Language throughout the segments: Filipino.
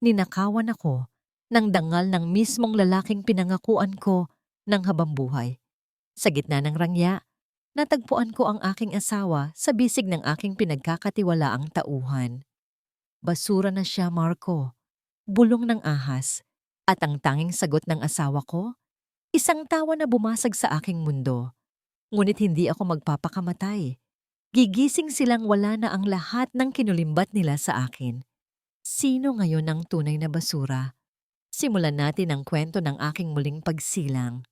ninakawan ako ng dangal ng mismong lalaking pinangakuan ko ng habambuhay. Sa gitna ng rangya, natagpuan ko ang aking asawa sa bisig ng aking pinagkakatiwalaang tauhan. Basura na siya, Marco. Bulong ng ahas. At ang tanging sagot ng asawa ko, isang tawa na bumasag sa aking mundo. Ngunit hindi ako magpapakamatay. Gigising silang wala na ang lahat ng kinulimbat nila sa akin. Sino ngayon ang tunay na basura? Simulan natin ang kwento ng aking muling pagsilang.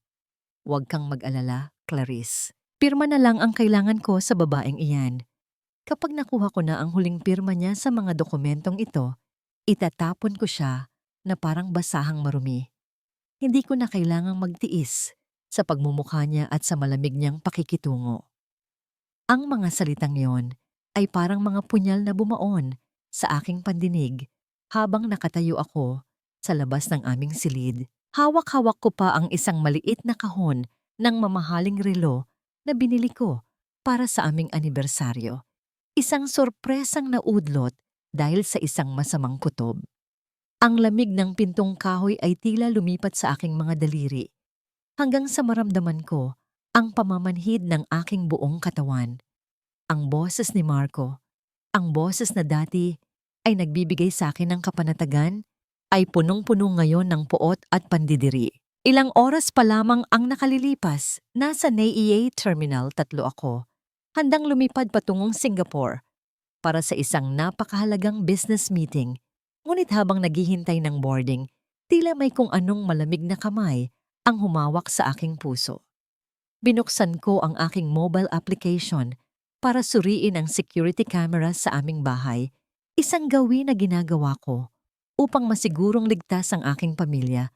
Huwag kang mag-alala, Clarice. Pirma na lang ang kailangan ko sa babaeng iyan. Kapag nakuha ko na ang huling pirma niya sa mga dokumentong ito, itatapon ko siya na parang basahang marumi. Hindi ko na kailangang magtiis sa pagmumukha niya at sa malamig niyang pakikitungo. Ang mga salitang yon ay parang mga punyal na bumaon sa aking pandinig habang nakatayo ako sa labas ng aming silid. Hawak-hawak ko pa ang isang maliit na kahon ng mamahaling relo na binili ko para sa aming anibersaryo. Isang sorpresang naudlot dahil sa isang masamang kutob. Ang lamig ng pintong kahoy ay tila lumipat sa aking mga daliri hanggang sa maramdaman ko ang pamamanhid ng aking buong katawan. Ang boses ni Marco, ang boses na dati ay nagbibigay sa akin ng kapanatagan, ay punong-puno ngayon ng puot at pandidiri. Ilang oras pa lamang ang nakalilipas, nasa NAIA Terminal 3 ako, handang lumipad patungong Singapore para sa isang napakahalagang business meeting. Ngunit habang naghihintay ng boarding, tila may kung anong malamig na kamay ang humawak sa aking puso. Binuksan ko ang aking mobile application para suriin ang security camera sa aming bahay, isang gawin na ginagawa ko upang masigurong ligtas ang aking pamilya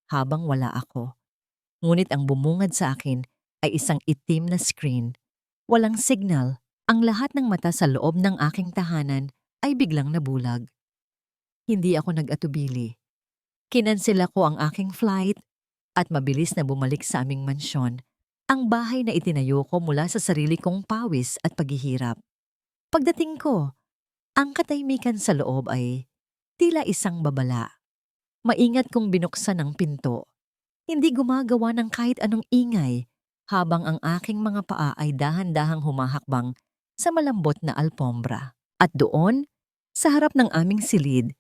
habang wala ako. Ngunit ang bumungad sa akin ay isang itim na screen. Walang signal, ang lahat ng mata sa loob ng aking tahanan ay biglang nabulag. Hindi ako nag-atubili. Kinansela ko ang aking flight at mabilis na bumalik sa aming mansyon, ang bahay na itinayo ko mula sa sarili kong pawis at paghihirap. Pagdating ko, ang katahimikan sa loob ay tila isang babala. Maingat kong binuksan ang pinto. Hindi gumagawa ng kahit anong ingay habang ang aking mga paa ay dahan-dahang humahakbang sa malambot na alpombra. At doon, sa harap ng aming silid,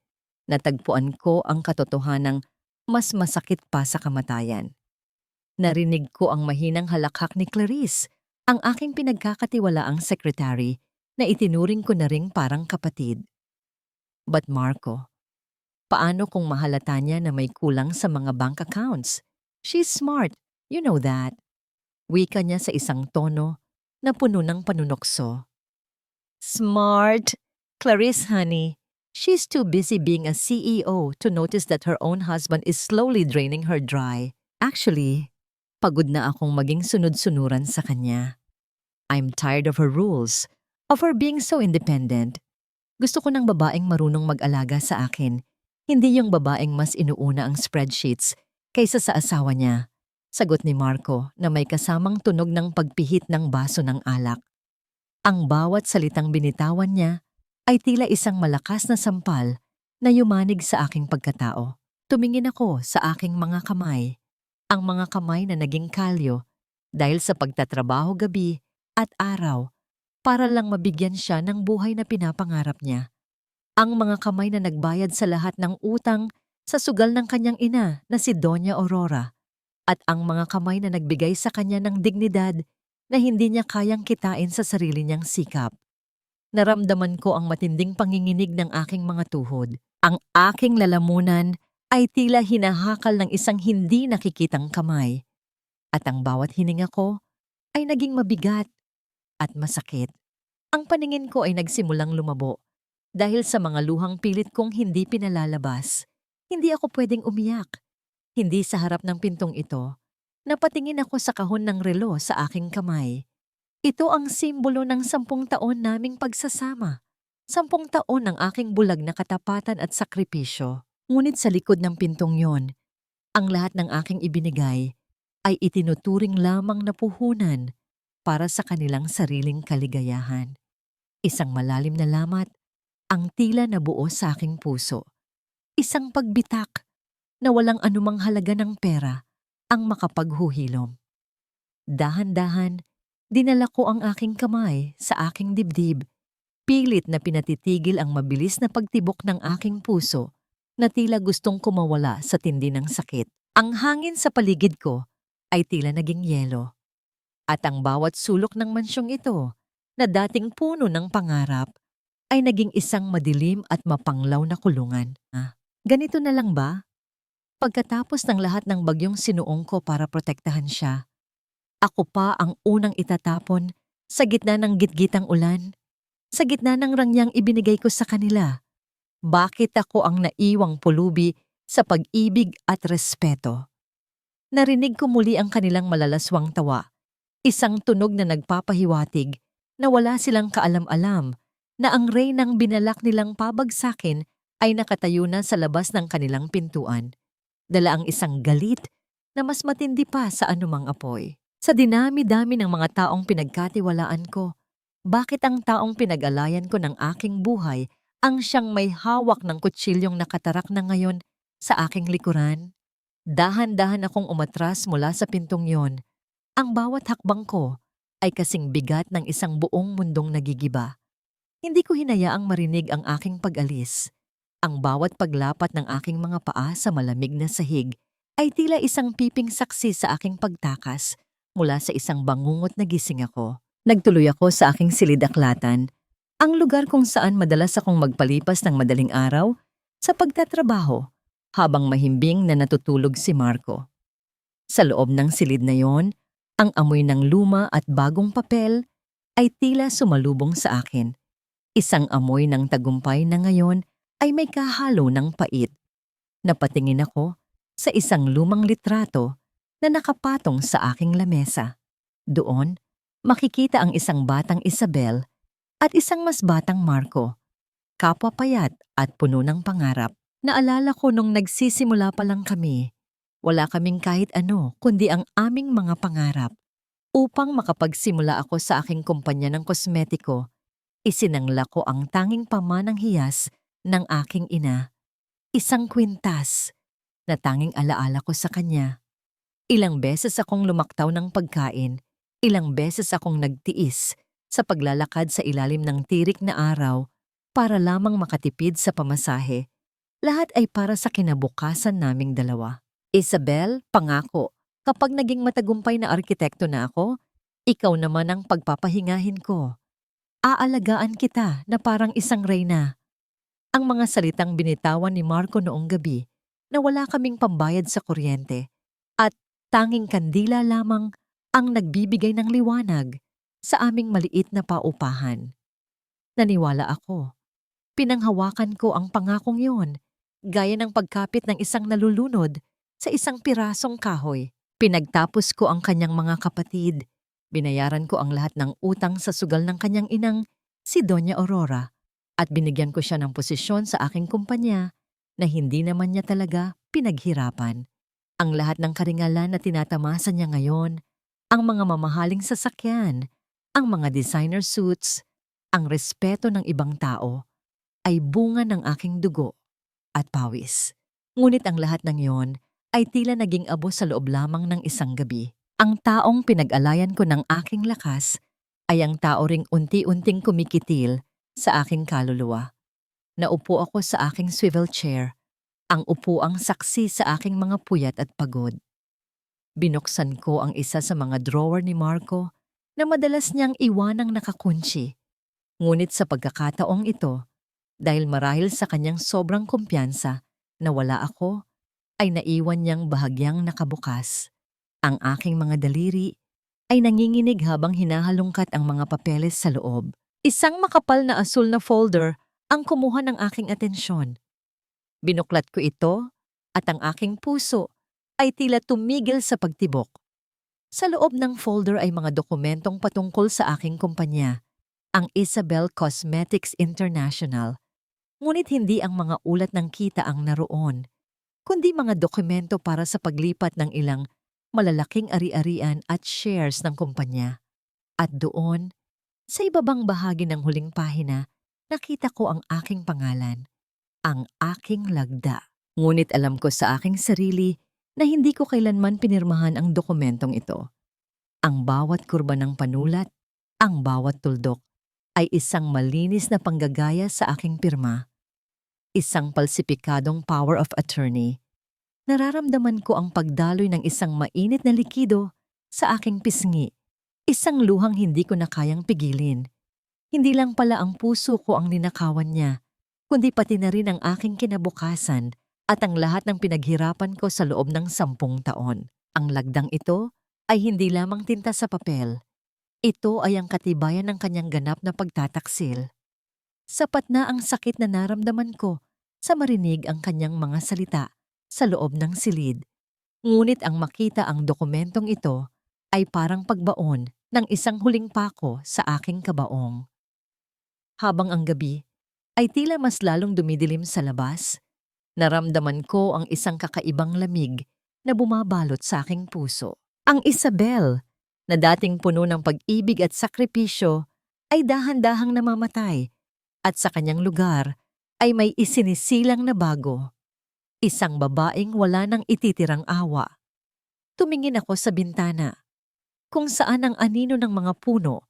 natagpuan ko ang katotohanang mas masakit pa sa kamatayan. Narinig ko ang mahinang halakhak ni Clarice, ang aking pinagkakatiwalaang secretary na itinuring ko na ring parang kapatid. But Marco, paano kung mahalata niya na may kulang sa mga bank accounts? She's smart, you know that. Wika niya sa isang tono na puno ng panunokso. Smart? Clarice, honey. She's too busy being a CEO to notice that her own husband is slowly draining her dry. Actually, pagod na akong maging sunod-sunuran sa kanya. I'm tired of her rules, of her being so independent. Gusto ko ng babaeng marunong mag-alaga sa akin, hindi yung babaeng mas inuuna ang spreadsheets kaysa sa asawa niya. Sagot ni Marco na may kasamang tunog ng pagpihit ng baso ng alak. Ang bawat salitang binitawan niya ay tila isang malakas na sampal na yumanig sa aking pagkatao. Tumingin ako sa aking mga kamay. Ang mga kamay na naging kalyo dahil sa pagtatrabaho gabi at araw para lang mabigyan siya ng buhay na pinapangarap niya. Ang mga kamay na nagbayad sa lahat ng utang sa sugal ng kanyang ina na si Doña Aurora at ang mga kamay na nagbigay sa kanya ng dignidad na hindi niya kayang kitain sa sarili niyang sikap. Naramdaman ko ang matinding panginginig ng aking mga tuhod. Ang aking lalamunan ay tila hinahakal ng isang hindi nakikitang kamay. At ang bawat hininga ko ay naging mabigat at masakit. Ang paningin ko ay nagsimulang lumabo dahil sa mga luhang pilit kong hindi pinalalabas. Hindi ako pwedeng umiyak. Hindi sa harap ng pintong ito. Napatingin ako sa kahon ng relo sa aking kamay. Ito ang simbolo ng 10 taon naming pagsasama. 10 taon ng aking bulag na katapatan at sakripisyo. Ngunit sa likod ng pintong yon, ang lahat ng aking ibinigay ay itinuturing lamang na puhunan para sa kanilang sariling kaligayahan. Isang malalim na lamat ang tila nabuo sa aking puso. Isang pagbitak na walang anumang halaga ng pera ang makapaghuhilom. Dahan-dahan, dinala ko ang aking kamay sa aking dibdib, pilit na pinatitigil ang mabilis na pagtibok ng aking puso na tila gustong kumawala sa tindi ng sakit. Ang hangin sa paligid ko ay tila naging yelo, at ang bawat sulok ng mansyong ito na dating puno ng pangarap ay naging isang madilim at mapanglaw na kulungan. Ganito na lang ba? Pagkatapos ng lahat ng bagyong sinuong ko para protektahan siya, ako pa ang unang itatapon sa gitna ng gitgitang ulan, sa gitna ng rangyang ibinigay ko sa kanila. Bakit ako ang naiwang pulubi sa pag-ibig at respeto? Narinig ko muli ang kanilang malalaswang tawa, isang tunog na nagpapahiwatig na wala silang kaalam-alam na ang reynang binalak nilang pabagsakin ay nakatayo na sa labas ng kanilang pintuan. Dala ang isang galit na mas matindi pa sa anumang apoy. Sa dinami-dami ng mga taong pinagkatiwalaan ko, bakit ang taong pinag-alayan ko ng aking buhay ang siyang may hawak ng kutsilyong nakatarak na ngayon sa aking likuran? Dahan-dahan akong umatras mula sa pintong yon. Ang bawat hakbang ko ay kasing bigat ng isang buong mundong nagigiba. Hindi ko hinayaang marinig ang aking pag-alis. Ang bawat paglapat ng aking mga paa sa malamig na sahig ay tila isang piping saksi sa aking pagtakas mula sa isang bangungot na gising ako. Nagtuloy ako sa aking silidaklatan, ang lugar kung saan madalas akong magpalipas ng madaling araw sa pagtatrabaho habang mahimbing na natutulog si Marco. Sa loob ng silid na yon, ang amoy ng luma at bagong papel ay tila sumalubong sa akin. Isang amoy ng tagumpay na ngayon ay may kahalo ng pait. Napatingin ako sa isang lumang litrato na nakapatong sa aking lamesa. Doon, makikita ang isang batang Isabel at isang mas batang Marco, kapwa payat at puno ng pangarap. Naalala ko nung nagsisimula pa lang kami, wala kaming kahit ano kundi ang aming mga pangarap. Upang makapagsimula ako sa aking kumpanya ng kosmetiko, isinangla ko ang tanging pamanang hiyas ng aking ina, isang kwintas na tanging alaala ko sa kanya. Ilang beses akong lumaktaw ng pagkain, ilang beses akong nagtiis sa paglalakad sa ilalim ng tirik na araw para lamang makatipid sa pamasahe. Lahat ay para sa kinabukasan naming dalawa. Isabel, pangako, kapag naging matagumpay na arkitekto na ako, ikaw naman ang pagpapahingahin ko. Aalagaan kita na parang isang reyna. Ang mga salitang binitawan ni Marco noong gabi na wala kaming pambayad sa kuryente at tanging kandila lamang ang nagbibigay ng liwanag sa aming maliit na paupahan. Naniwala ako. Pinanghawakan ko ang pangakong yon, gaya ng pagkapit ng isang nalulunod sa isang pirasong kahoy. Pinagtapos ko ang kanyang mga kapatid. Binayaran ko ang lahat ng utang sa sugal ng kanyang inang, si Doña Aurora, at binigyan ko siya ng posisyon sa aking kumpanya na hindi naman niya talaga pinaghirapan. Ang lahat ng karingalan na tinatamasa niya ngayon, ang mga mamahaling sasakyan, ang mga designer suits, ang respeto ng ibang tao, ay bunga ng aking dugo at pawis. Ngunit ang lahat ng yon ay tila naging abo sa loob lamang ng isang gabi. Ang taong pinag-alayan ko ng aking lakas ay ang tao ring unti-unting kumikitil sa aking kaluluwa. Naupo ako sa aking swivel chair, ang upuang saksi sa aking mga puyat at pagod. Binuksan ko ang isa sa mga drawer ni Marco na madalas niyang iwanang nakakunci. Ngunit sa pagkakataong ito, dahil marahil sa kanyang sobrang kumpiyansa na wala ako, ay naiwan niyang bahagyang nakabukas. Ang aking mga daliri ay nanginginig habang hinahalungkat ang mga papeles sa loob. Isang makapal na asul na folder ang kumuha ng aking atensyon. Binuklat ko ito at ang aking puso ay tila tumigil sa pagtibok. Sa loob ng folder ay mga dokumentong patungkol sa aking kumpanya, ang Isabel Cosmetics International. Ngunit hindi ang mga ulat ng kita ang naroon, kundi mga dokumento para sa paglipat ng ilang malalaking ari-arian at shares ng kumpanya. At doon, sa ibabang bahagi ng huling pahina, nakita ko ang aking pangalan. ang aking lagda. Ngunit alam ko sa aking sarili na hindi ko kailanman pinirmahan ang dokumentong ito. Ang bawat kurba ng panulat, ang bawat tuldok, ay isang malinis na panggagaya sa aking pirma. Isang palsipikadong power of attorney. Nararamdaman ko ang pagdaloy ng isang mainit na likido sa aking pisngi. Isang luhang hindi ko na kayang pigilin. Hindi lang pala ang puso ko ang ninakawan niya, kundi pati na rin ang aking kinabukasan at ang lahat ng pinaghirapan ko sa loob ng 10 taon. Ang lagdang ito ay hindi lamang tinta sa papel. Ito ay ang katibayan ng kanyang ganap na pagtataksil. Sapat na ang sakit na naramdaman ko sa marinig ang kanyang mga salita sa loob ng silid. Ngunit ang makita ang dokumentong ito ay parang pagbaon ng isang huling pako sa aking kabaong. Habang ang gabi ay tila mas lalong dumidilim sa labas, naramdaman ko ang isang kakaibang lamig na bumabalot sa aking puso. Ang Isabel, na dating puno ng pag-ibig at sakripisyo, ay dahan-dahang namamatay at sa kanyang lugar ay may isinisilang na bago. Isang babaeng wala nang ititirang awa. Tumingin ako sa bintana, kung saan ang anino ng mga puno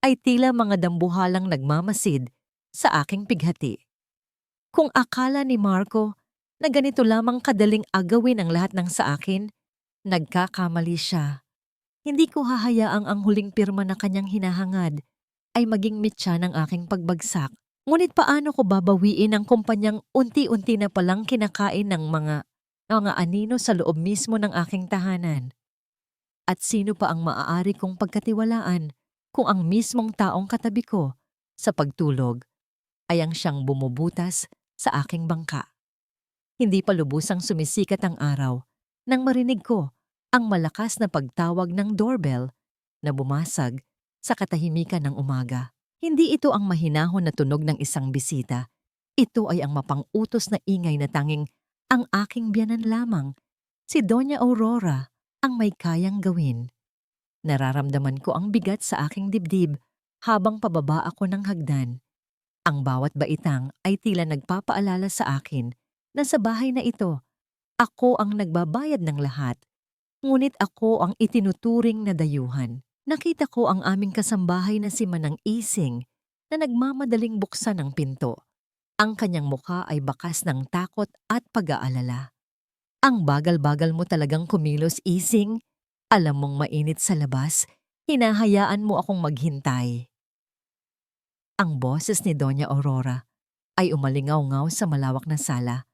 ay tila mga dambuhalang nagmamasid sa aking pighati. Kung akala ni Marco na ganito lamang kadaling agawin ang lahat ng sa akin, nagkakamali siya. Hindi ko hahayaang ang huling pirma na kanyang hinahangad ay maging mitya ng aking pagbagsak. Ngunit paano ko babawiin ang kumpanyang unti-unti na palang kinakain ng mga anino sa loob mismo ng aking tahanan? At sino pa ang maaari kong pagkatiwalaan kung ang mismong taong katabi ko sa pagtulog ay ang siyang bumubutas sa aking bangka? Hindi pa lubusang sumisikat ang araw nang marinig ko ang malakas na pagtawag ng doorbell na bumasag sa katahimikan ng umaga. Hindi ito ang mahinahon na tunog ng isang bisita. Ito ay ang mapang-utos na ingay na tanging ang aking biyanan lamang, si Doña Aurora, ang may kayang gawin. Nararamdaman ko ang bigat sa aking dibdib habang pababa ako ng hagdan. Ang bawat baitang ay tila nagpapaalala sa akin na sa bahay na ito, ako ang nagbabayad ng lahat. Ngunit ako ang itinuturing na dayuhan. Nakita ko ang aming kasambahay na si Manang Ising na nagmamadaling buksan ang pinto. Ang kanyang mukha ay bakas ng takot at pag-aalala. Ang bagal-bagal mo talagang kumilos, Ising. Alam mong mainit sa labas, hinahayaan mo akong maghintay. Ang boses ni Doña Aurora ay umalingaw-ngaw sa malawak na sala,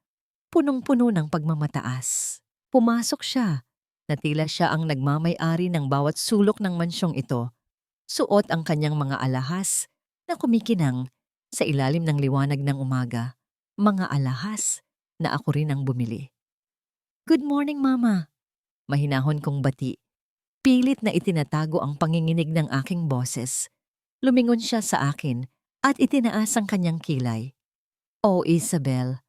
punong-puno ng pagmamataas. Pumasok siya, na tila siya ang nagmamay-ari ng bawat sulok ng mansyong ito. Suot ang kanyang mga alahas na kumikinang sa ilalim ng liwanag ng umaga. Mga alahas na ako rin ang bumili. "Good morning, Mama." Mahinahon kong bati. Pilit na itinatago ang panginginig ng aking boses. Lumingon siya sa akin at itinaas ang kanyang kilay. "Oh, Isabel,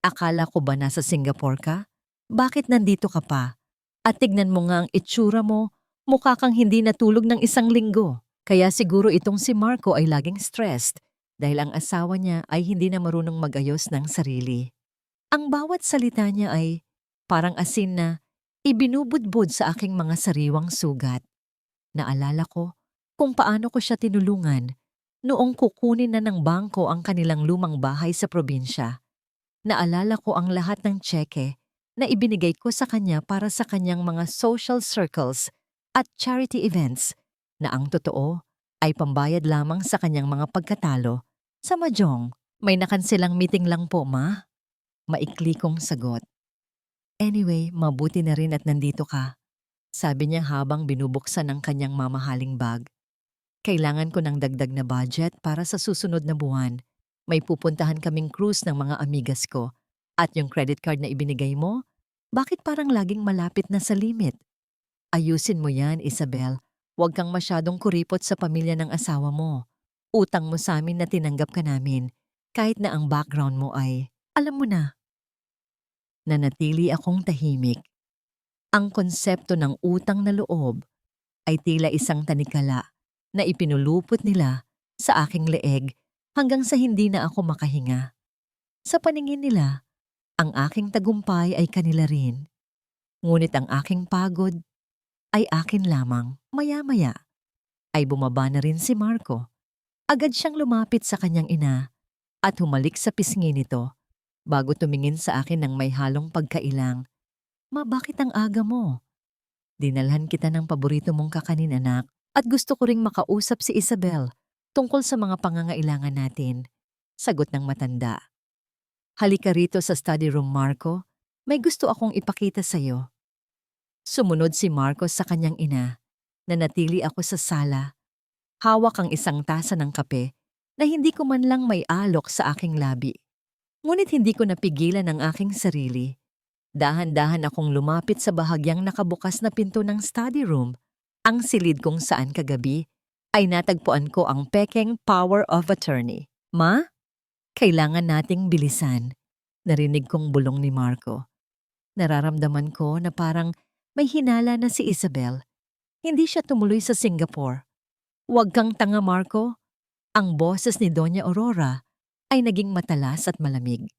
akala ko ba nasa Singapore ka? Bakit nandito ka pa? At tignan mo nga ang itsura mo, mukha kang hindi natulog ng 1 linggo. Kaya siguro itong si Marco ay laging stressed dahil ang asawa niya ay hindi na marunong mag-ayos ng sarili." Ang bawat salita niya ay parang asin na ibinubudbud sa aking mga sariwang sugat. Naalala ko kung paano ko siya tinulungan noong kukunin na ng bangko ang kanilang lumang bahay sa probinsya. Naalala ko ang lahat ng tseke na ibinigay ko sa kanya para sa kanyang mga social circles at charity events na ang totoo ay pambayad lamang sa kanyang mga pagkatalo sa mahjong. "May nakanselang meeting lang po, Ma." Maikli kong sagot. "Anyway, mabuti na rin at nandito ka," sabi niya habang binubuksan ang kanyang mamahaling bag. "Kailangan ko ng dagdag na budget para sa susunod na buwan. May pupuntahan kaming cruise ng mga amigas ko. At yung credit card na ibinigay mo, bakit parang laging malapit na sa limit? Ayusin mo yan, Isabel. Huwag kang masyadong kuripot sa pamilya ng asawa mo. Utang mo sa amin na tinanggap ka namin, kahit na ang background mo ay, alam mo na." Nanatili akong tahimik. Ang konsepto ng utang na loob ay tila isang tanikala na ipinulupot nila sa aking leeg hanggang sa hindi na ako makahinga. Sa paningin nila, ang aking tagumpay ay kanila rin. Ngunit ang aking pagod ay akin lamang. Maya-maya ay bumaba na rin si Marco. Agad siyang lumapit sa kanyang ina at humalik sa pisngi nito bago tumingin sa akin ng may halong pagkailang. Ma, bakit ang aga mo? Dinalhan kita ng paborito mong kakanin, anak, at gusto ko ring makausap si Isabel tungkol sa mga pangangailangan natin. Sagot ng matanda. Halika rito sa study room, Marco. May gusto akong ipakita sa'yo. Sumunod si Marco sa kanyang ina. Nanatili ako sa sala. Hawak ang isang tasa ng kape na hindi ko man lang may alok sa aking labi. Ngunit hindi ko napigilan ang aking sarili. Dahan-dahan akong lumapit sa bahagyang nakabukas na pinto ng study room. Ang silid kung saan kagabi ay natagpuan ko ang pekeng power of attorney. Ma, kailangan nating bilisan. Narinig kong bulong ni Marco. Nararamdaman ko na parang may hinala na si Isabel. Hindi siya tumuloy sa Singapore. Huwag kang tanga, Marco. Ang boses ni Doña Aurora ay naging matalas at malamig.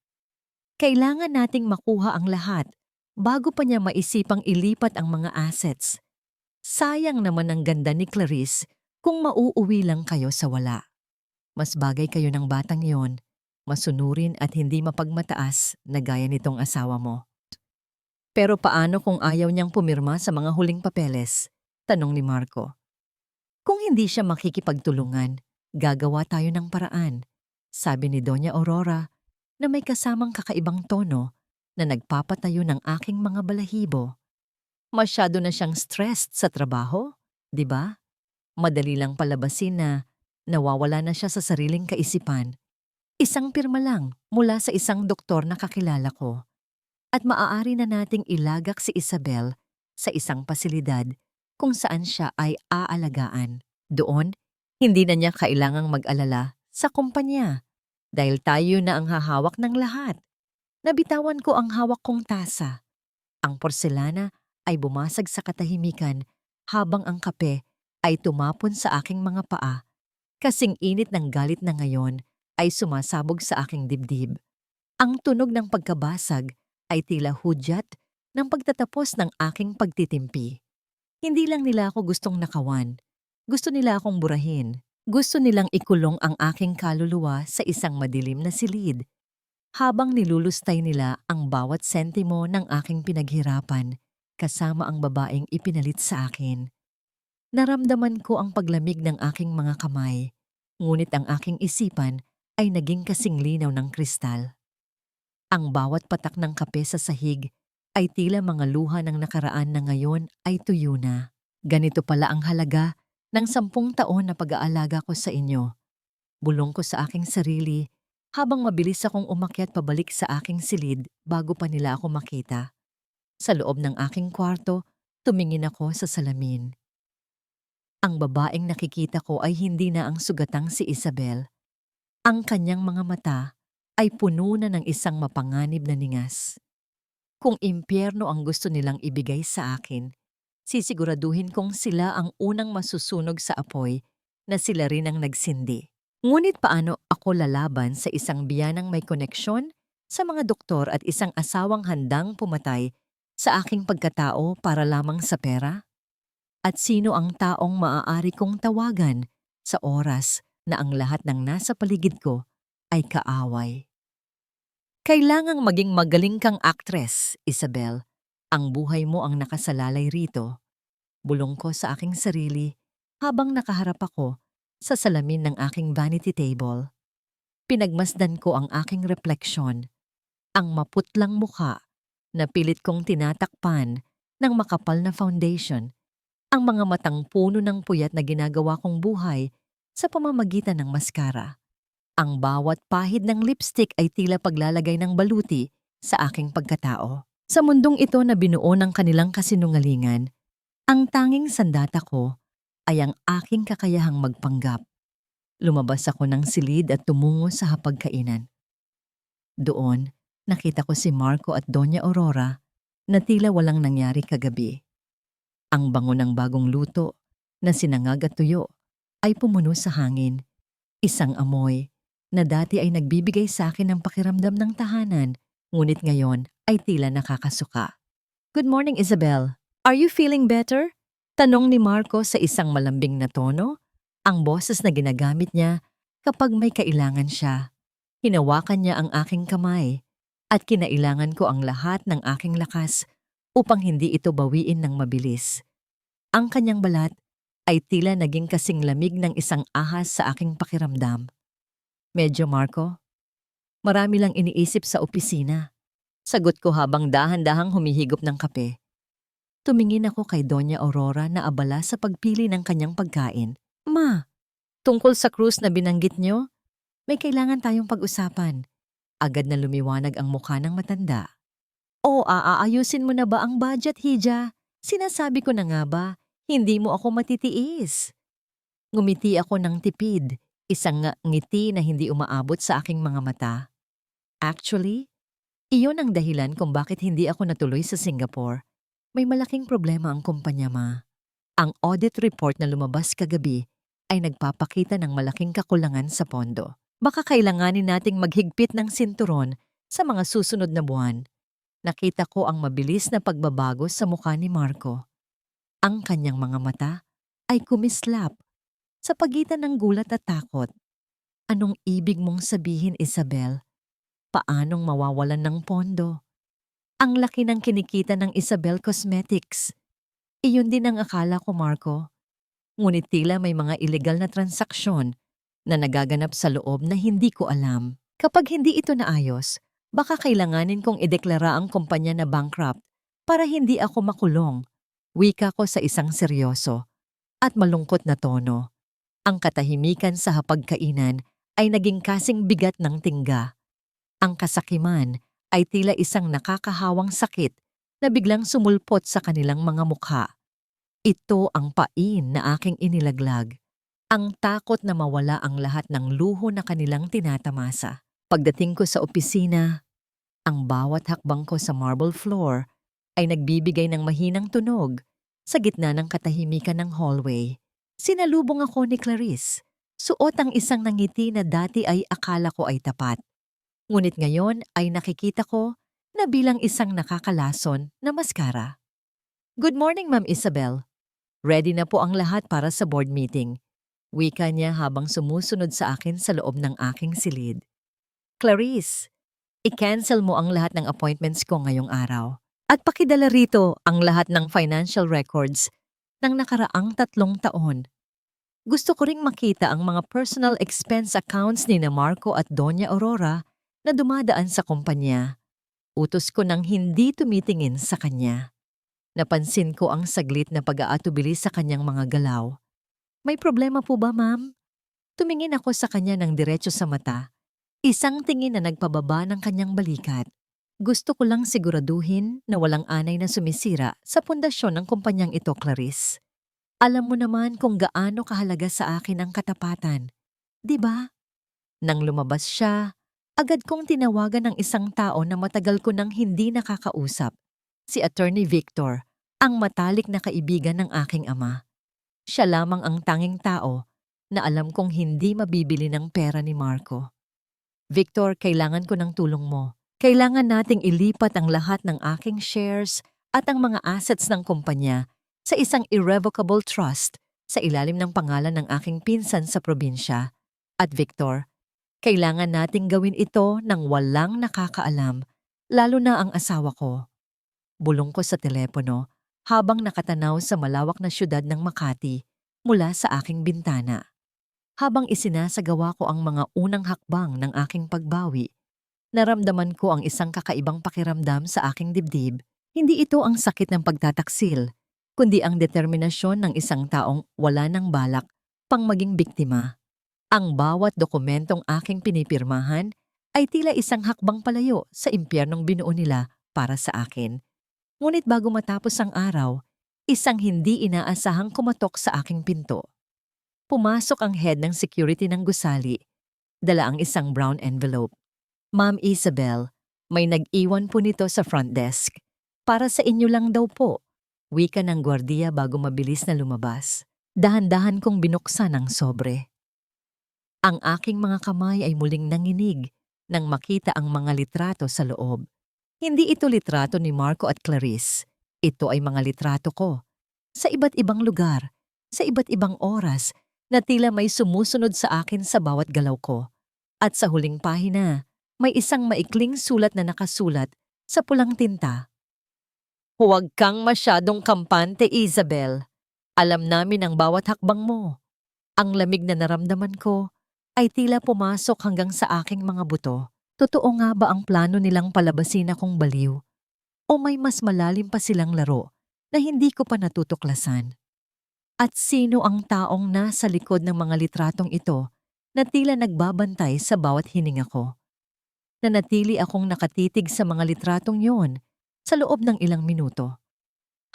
Kailangan nating makuha ang lahat bago pa niya maisipang ilipat ang mga assets. Sayang naman ang ganda ni Clarice kung mauuwi lang kayo sa wala. Mas bagay kayo ng batang yon, masunurin at hindi mapagmataas na gaya nitong asawa mo. Pero paano kung ayaw niyang pumirma sa mga huling papeles? Tanong ni Marco. Kung hindi siya makikipagtulungan, gagawa tayo ng paraan. Sabi ni Doña Aurora na may kasamang kakaibang tono na nagpapatayo ng aking mga balahibo. Masyado na siyang stressed sa trabaho, di ba? Madali lang palabasin na nawawala na siya sa sariling kaisipan. Isang pirma lang mula sa isang doktor na kakilala ko. At maaari na nating ilagak si Isabel sa isang pasilidad kung saan siya ay aalagaan. Doon, hindi na niya kailangang mag-alala sa kumpanya dahil tayo na ang hahawak ng lahat. Nabitawan ko ang hawak kong tasa. Ang porselana ay bumasag sa katahimikan habang ang kape ay tumapon sa aking mga paa. Kasing init ng galit na ngayon ay sumasabog sa aking dibdib. Ang tunog ng pagkabasag ay tila hudyat ng pagtatapos ng aking pagtitimpi. Hindi lang nila ako gustong nakawan. Gusto nila akong burahin. Gusto nilang ikulong ang aking kaluluwa sa isang madilim na silid. Habang nilulustay nila ang bawat sentimo ng aking pinaghirapan, kasama ang babaeng ipinalit sa akin. Naramdaman ko ang paglamig ng aking mga kamay, ngunit ang aking isipan ay naging kasing linaw ng kristal. Ang bawat patak ng kape sa sahig ay tila mga luha ng nakaraan na ngayon ay tuyo na. Ganito pala ang halaga ng 10 taon na pag-aalaga ko sa inyo. Bulong ko sa aking sarili habang mabilis akong umakyat pabalik sa aking silid bago pa nila ako makita. Sa loob ng aking kwarto, tumingin ako sa salamin. Ang babaeng nakikita ko ay hindi na ang sugatang si Isabel. Ang kanyang mga mata ay puno na ng isang mapanganib na ningas. Kung impyerno ang gusto nilang ibigay sa akin, sisiguraduhin kong sila ang unang masusunog sa apoy na sila rin ang nagsindi. Ngunit paano ako lalaban sa isang biyanang may koneksyon sa mga doktor at isang asawang handang pumatay sa aking pagkatao para lamang sa pera? At sino ang taong maaari kong tawagan sa oras na ang lahat ng nasa paligid ko ay kaaway? Kailangang maging magaling kang aktres, Isabel. Ang buhay mo ang nakasalalay rito. Bulong ko sa aking sarili habang nakaharap ako sa salamin ng aking vanity table. Pinagmasdan ko ang aking refleksyon, ang maputlang mukha na pilit kong tinatakpan ng makapal na foundation, ang mga matang puno ng puyat na ginagawa kong buhay sa pamamagitan ng maskara. Ang bawat pahid ng lipstick ay tila paglalagay ng baluti sa aking pagkatao. Sa mundong ito na binuo ng kanilang kasinungalingan, ang tanging sandata ko ay ang aking kakayahang magpanggap. Lumabas ako ng silid at tumungo sa hapagkainan. Doon, nakita ko si Marco at Doña Aurora na tila walang nangyari kagabi. Ang bango ng bagong luto na sinangag at tuyo ay pumuno sa hangin. Isang amoy na dati ay nagbibigay sa akin ng pakiramdam ng tahanan, ngunit ngayon ay tila nakakasuka. Good morning, Isabel. Are you feeling better? Tanong ni Marco sa isang malambing na tono, ang boses na ginagamit niya kapag may kailangan siya. Hinawakan niya ang aking kamay at kinailangan ko ang lahat ng aking lakas upang hindi ito bawiin ng mabilis. Ang kanyang balat ay tila naging kasing lamig ng isang ahas sa aking pakiramdam. Medyo, Marco. Marami lang iniisip sa opisina. Sagot ko habang dahan-dahang humihigop ng kape. Tumingin ako kay Doña Aurora na abala sa pagpili ng kanyang pagkain. Ma, tungkol sa cruise na binanggit niyo, may kailangan tayong pag-usapan. Agad na lumiwanag ang mukha ng matanda. O, aayusin mo na ba ang budget, Hija? Sinasabi ko na nga ba, hindi mo ako matitiis. Ngumiti ako ng tipid, isang ngiti na hindi umaabot sa aking mga mata. Actually, iyon ang dahilan kung bakit hindi ako natuloy sa Singapore. May malaking problema ang kumpanya, Ma. Ang audit report na lumabas kagabi ay nagpapakita ng malaking kakulangan sa pondo. Baka kailanganin nating maghigpit ng sinturon sa mga susunod na buwan. Nakita ko ang mabilis na pagbabago sa mukha ni Marco. Ang kanyang mga mata ay kumislap sa pagitan ng gulat at takot. Anong ibig mong sabihin, Isabel? Paanong mawawalan ng pondo? Ang laki ng kinikita ng Isabel Cosmetics. Iyon din ang akala ko, Marco. Ngunit tila may mga ilegal na transaksyon na nagaganap sa loob na hindi ko alam. Kapag hindi ito naayos, baka kailanganin kong ideklara ang kumpanya na bankrupt para hindi ako makulong. Wika ko sa isang seryoso at malungkot na tono. Ang katahimikan sa hapagkainan ay naging kasing bigat ng tingga. Ang kasakiman ay tila isang nakakahawang sakit na biglang sumulpot sa kanilang mga mukha. Ito ang pain na aking inilaglag. Ang takot na mawala ang lahat ng luho na kanilang tinatamasa. Pagdating ko sa opisina, ang bawat hakbang ko sa marble floor ay nagbibigay ng mahinang tunog sa gitna ng katahimikan ng hallway. Sinalubong ako ni Clarice. Suot ang isang ngiti na dati ay akala ko ay tapat. Ngunit ngayon ay nakikita ko na bilang isang nakakalason na maskara. Good morning, Ma'am Isabel. Ready na po ang lahat para sa board meeting. Wika niya habang sumusunod sa akin sa loob ng aking silid. Clarice, i-cancel mo ang lahat ng appointments ko ngayong araw. At pakidala rito ang lahat ng financial records ng nakaraang 3 taon. Gusto ko ring makita ang mga personal expense accounts ni na Marco at Doña Aurora na dumadaan sa kumpanya. Utos ko nang hindi tumitingin sa kanya. Napansin ko ang saglit na pag-aatubili sa kanyang mga galaw. May problema po ba, ma'am? Tumingin ako sa kanya ng diretso sa mata. Isang tingin na nagpababa ng kanyang balikat. Gusto ko lang siguraduhin na walang anay na sumisira sa pundasyon ng kumpanyang ito, Clarice. Alam mo naman kung gaano kahalaga sa akin ang katapatan. Di ba? Nang lumabas siya, agad kong tinawagan ng isang tao na matagal ko nang hindi nakakausap. Si Attorney Victor, ang matalik na kaibigan ng aking ama. Siya lamang ang tanging tao na alam kong hindi mabibili ng pera ni Marco. Victor, kailangan ko ng tulong mo. Kailangan nating ilipat ang lahat ng aking shares at ang mga assets ng kumpanya sa isang irrevocable trust sa ilalim ng pangalan ng aking pinsan sa probinsya. At Victor, kailangan nating gawin ito nang walang nakakaalam, lalo na ang asawa ko. Bulong ko sa telepono habang nakatanaw sa malawak na syudad ng Makati mula sa aking bintana. Habang isinasagawa ko ang mga unang hakbang ng aking pagbawi, naramdaman ko ang isang kakaibang pakiramdam sa aking dibdib. Hindi ito ang sakit ng pagtataksil, kundi ang determinasyon ng isang taong wala ng balak pang maging biktima. Ang bawat dokumentong aking pinipirmahan ay tila isang hakbang palayo sa impyernong binuo nila para sa akin. Ngunit bago matapos ang araw, isang hindi inaasahang kumatok sa aking pinto. Pumasok ang head ng security ng gusali. Dala ang isang brown envelope. Ma'am Isabel, may nag-iwan po nito sa front desk. Para sa inyo lang daw po. Wika ng gwardiya bago mabilis na lumabas. Dahan-dahan kong binuksan ang sobre. Ang aking mga kamay ay muling nanginig nang makita ang mga litrato sa loob. Hindi ito litrato ni Marco at Clarice. Ito ay mga litrato ko. Sa iba't ibang lugar, sa iba't ibang oras, na tila may sumusunod sa akin sa bawat galaw ko. At sa huling pahina, may isang maikling sulat na nakasulat sa pulang tinta. Huwag kang masyadong kampante, Isabel. Alam namin ang bawat hakbang mo. Ang lamig na naramdaman ko ay tila pumasok hanggang sa aking mga buto. Totoo nga ba ang plano nilang palabasin akong baliw? O may mas malalim pa silang laro na hindi ko pa natutuklasan? At sino ang taong nasa likod ng mga litratong ito na tila nagbabantay sa bawat hininga ko? Nanatili akong nakatitig sa mga litratong yon sa loob ng ilang minuto,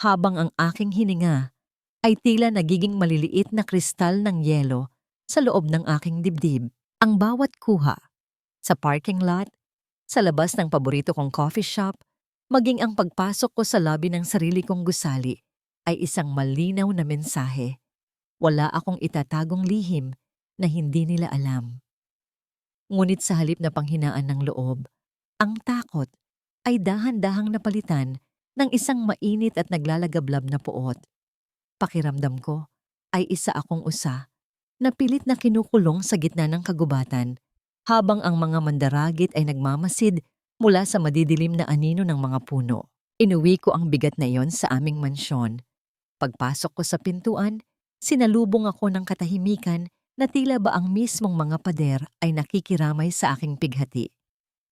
habang ang aking hininga ay tila nagiging maliliit na kristal ng yelo sa loob ng aking dibdib. Ang bawat kuha, sa parking lot, sa labas ng paborito kong coffee shop, maging ang pagpasok ko sa lobby ng sarili kong gusali, ay isang malinaw na mensahe. Wala akong itatagong lihim na hindi nila alam. Ngunit sa halip na panghinaan ng loob, ang takot ay dahan-dahang napalitan ng isang mainit at naglalagablab na puot. Pakiramdam ko ay isa akong usa na pilit na kinukulong sa gitna ng kagubatan habang ang mga mandaragit ay nagmamasid mula sa madidilim na anino ng mga puno. Inuwi ko ang bigat na iyon sa aming mansyon. Pagpasok ko sa pintuan, sinalubong ako ng katahimikan na tila ba ang mismong mga pader ay nakikiramay sa aking pighati.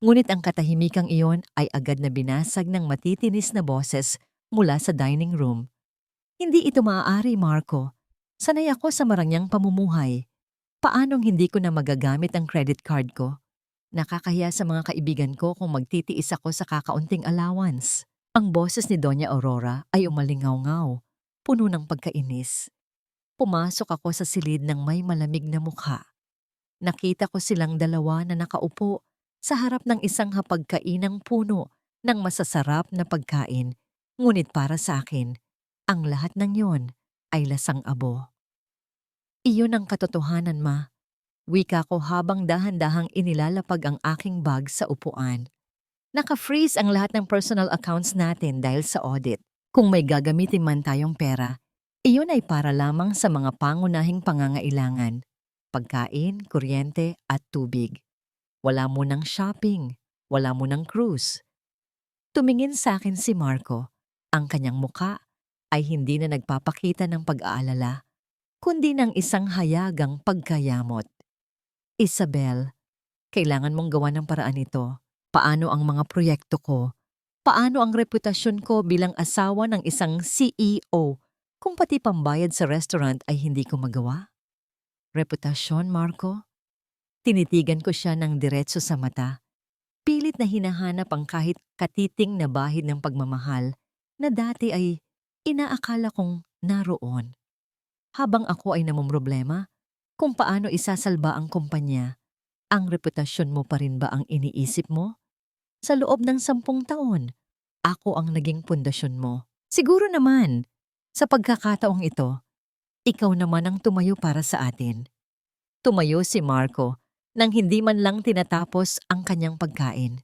Ngunit ang katahimikang iyon ay agad na binasag ng matitinis na boses mula sa dining room. Hindi ito maaari, Marco. Sanay ako sa marangyang pamumuhay. Paanong hindi ko na magagamit ang credit card ko? Nakakahiya sa mga kaibigan ko kung magtitiis ako sa kakaunting allowance. Ang boses ni Doña Aurora ay umalingaw-ngaw, puno ng pagkainis. Pumasok ako sa silid ng may malamig na mukha. Nakita ko silang dalawa na nakaupo sa harap ng isang hapagkainang puno ng masasarap na pagkain. Ngunit para sa akin, ang lahat ng yon ay lasang abo. Iyon ang katotohanan, ma. Wika ko habang dahan-dahang inilalapag ang aking bag sa upuan. Naka-freeze ang lahat ng personal accounts natin dahil sa audit. Kung may gagamitin man tayong pera, iyon ay para lamang sa mga pangunahing pangangailangan. Pagkain, kuryente at tubig. Wala munang shopping, wala munang cruise. Tumingin sa akin si Marco. Ang kanyang muka ay hindi na nagpapakita ng pag-aalala, kundi ng isang hayagang pagkayamot. Isabel, kailangan mong gawa ng paraan ito. Paano ang mga proyekto ko? Paano ang reputasyon ko bilang asawa ng isang CEO kung pati pambayad sa restaurant ay hindi ko magawa? Reputasyon, Marco? Tinitigan ko siya ng diretso sa mata. Pilit na hinahanap ang kahit katiting na bahid ng pagmamahal na dati ay inaakala kong naroon. Habang ako ay namumroblema kung paano isasalba ang kumpanya, ang reputasyon mo pa rin ba ang iniisip mo? Sa loob ng 10 taon, ako ang naging pundasyon mo. Siguro naman, sa pagkakataong ito, ikaw naman ang tumayo para sa atin. Tumayo si Marco nang hindi man lang tinatapos ang kanyang pagkain.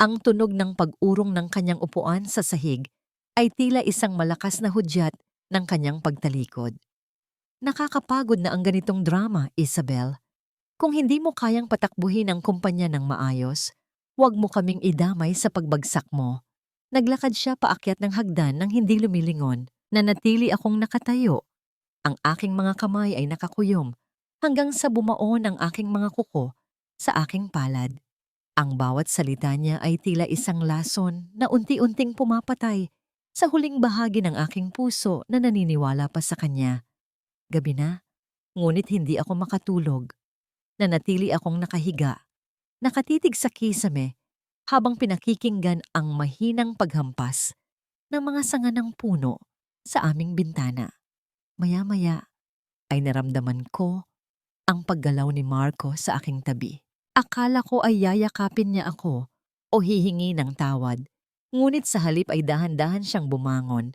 Ang tunog ng pag-urong ng kanyang upuan sa sahig ay tila isang malakas na hudyat ng kanyang pagtalikod. Nakakapagod na ang ganitong drama, Isabel. Kung hindi mo kayang patakbuhin ang kumpanya ng maayos, huwag mo kaming idamay sa pagbagsak mo. Naglakad siya paakyat ng hagdan nang hindi lumilingon. Nanatili akong nakatayo. Ang aking mga kamay ay nakakuyom hanggang sa bumaon ang aking mga kuko sa aking palad. Ang bawat salita niya ay tila isang lason na unti-unting pumapatay sa huling bahagi ng aking puso na naniniwala pa sa kanya. Gabi na, ngunit hindi ako makatulog. Nanatili akong nakahiga, nakatitig sa kisame habang pinakikinggan ang mahinang paghampas ng mga sanga ng puno sa aming bintana. Maya-maya ay naramdaman ko ang paggalaw ni Marco sa aking tabi. Akala ko ay yayakapin niya ako o hihingi ng tawad, ngunit sa halip ay dahan-dahan siyang bumangon.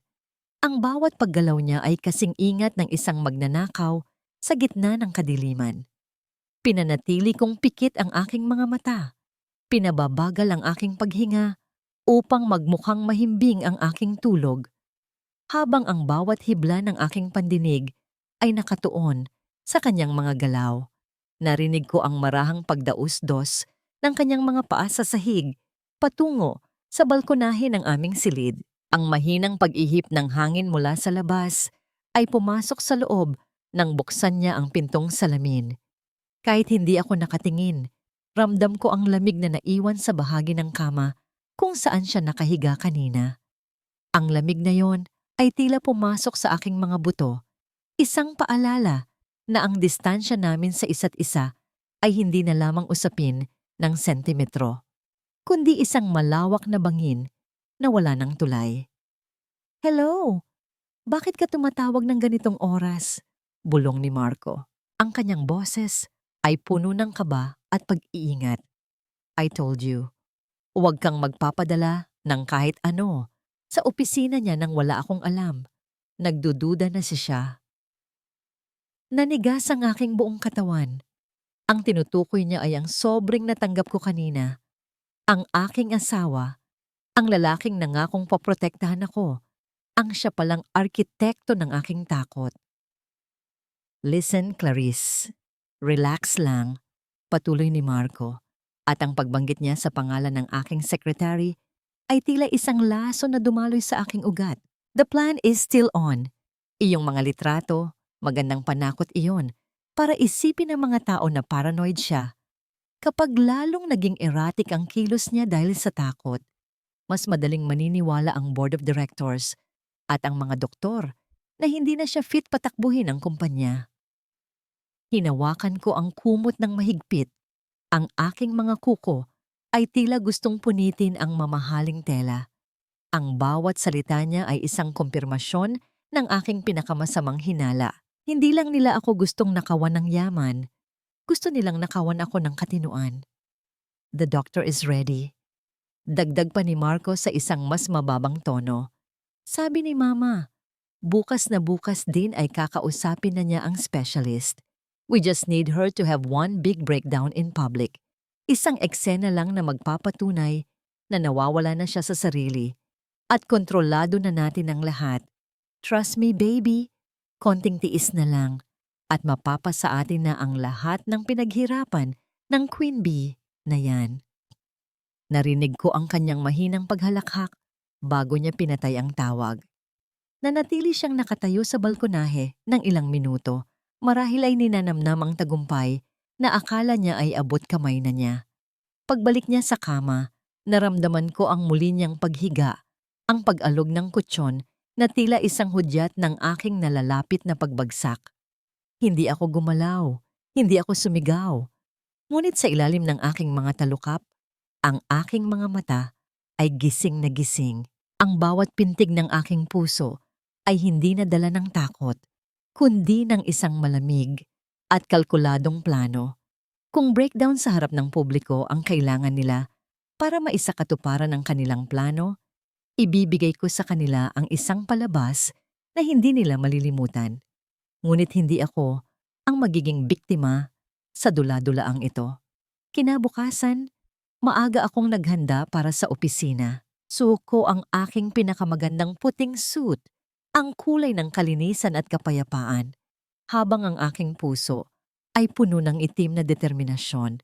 Ang bawat paggalaw niya ay kasing ingat ng isang magnanakaw sa gitna ng kadiliman. Pinanatili kong pikit ang aking mga mata. Pinababagal ang aking paghinga upang magmukhang mahimbing ang aking tulog, habang ang bawat hibla ng aking pandinig ay nakatuon sa kanyang mga galaw. Narinig ko ang marahang pagdaus-dos ng kanyang mga paa sa sahig patungo sa balkonahe ng aming silid. Ang mahinang pag-ihip ng hangin mula sa labas ay pumasok sa loob nang buksan niya ang pintong salamin. Kahit hindi ako nakatingin, ramdam ko ang lamig na naiwan sa bahagi ng kama kung saan siya nakahiga kanina. Ang lamig na yon ay tila pumasok sa aking mga buto, isang paalala na ang distansya namin sa isa't isa ay hindi na lamang usapin ng sentimetro, kundi isang malawak na bangin na wala ng tulay. "Hello! Bakit ka tumatawag ng ganitong oras?" bulong ni Marco. Ang kanyang boses ay puno ng kaba at pag-iingat. "I told you, huwag kang magpapadala ng kahit ano sa opisina niya nang wala akong alam." Nagdududa na siya. Nanigas ang aking buong katawan. Ang tinutukoy niya ay ang sobrang natanggap ko kanina. Ang aking asawa, ang lalaking nangakong poprotektahan ako, ang siya palang arkitekto ng aking takot. "Listen, Clarice. Relax lang," patuloy ni Marco. At ang pagbanggit niya sa pangalan ng aking secretary ay tila isang laso na dumaloy sa aking ugat. "The plan is still on. Iyong mga litrato, magandang panakot iyon para isipin ng mga tao na paranoid siya. Kapag lalong naging erratic ang kilos niya dahil sa takot, mas madaling maniniwala ang board of directors at ang mga doktor na hindi na siya fit patakbuhin ang kumpanya." Hinawakan ko ang kumot ng mahigpit. Ang aking mga kuko ay tila gustong punitin ang mamahaling tela. Ang bawat salita niya ay isang kumpirmasyon ng aking pinakamasamang hinala. Hindi lang nila ako gustong nakawan ng yaman, gusto nilang nakawan ako ng katinuan. "The doctor is ready." Dagdag pa ni Marco sa isang mas mababang tono. "Sabi ni Mama, bukas na bukas din ay kakausapin na niya ang specialist. We just need her to have one big breakdown in public. Isang eksena lang na magpapatunay na nawawala na siya sa sarili at kontrolado na natin ang lahat. Trust me, baby. Konting tiis na lang at mapapasa atin na ang lahat ng pinaghirapan ng Queen Bee na yan." Narinig ko ang kanyang mahinang paghalakhak bago niya pinatay ang tawag. Nanatili siyang nakatayo sa balkonahe ng ilang minuto. Marahil ay ninanamnam ang tagumpay na akala niya ay abot kamay na niya. Pagbalik niya sa kama, naramdaman ko ang muli niyang paghiga, ang pag-alog ng kutsyon na tila isang hudyat ng aking nalalapit na pagbagsak. Hindi ako gumalaw, hindi ako sumigaw. Ngunit sa ilalim ng aking mga talukap, ang aking mga mata ay gising na gising. Ang bawat pintig ng aking puso ay hindi nadala ng takot, kundi ng isang malamig at kalkuladong plano. Kung breakdown sa harap ng publiko ang kailangan nila para maisakatuparan ang kanilang plano, ibibigay ko sa kanila ang isang palabas na hindi nila malilimutan. Ngunit hindi ako ang magiging biktima sa dula-dulaang ito. Kinabukasan, maaga akong naghanda para sa opisina. Suot ko ang aking pinakamagandang puting suit, ang kulay ng kalinisan at kapayapaan, habang ang aking puso ay puno ng itim na determinasyon.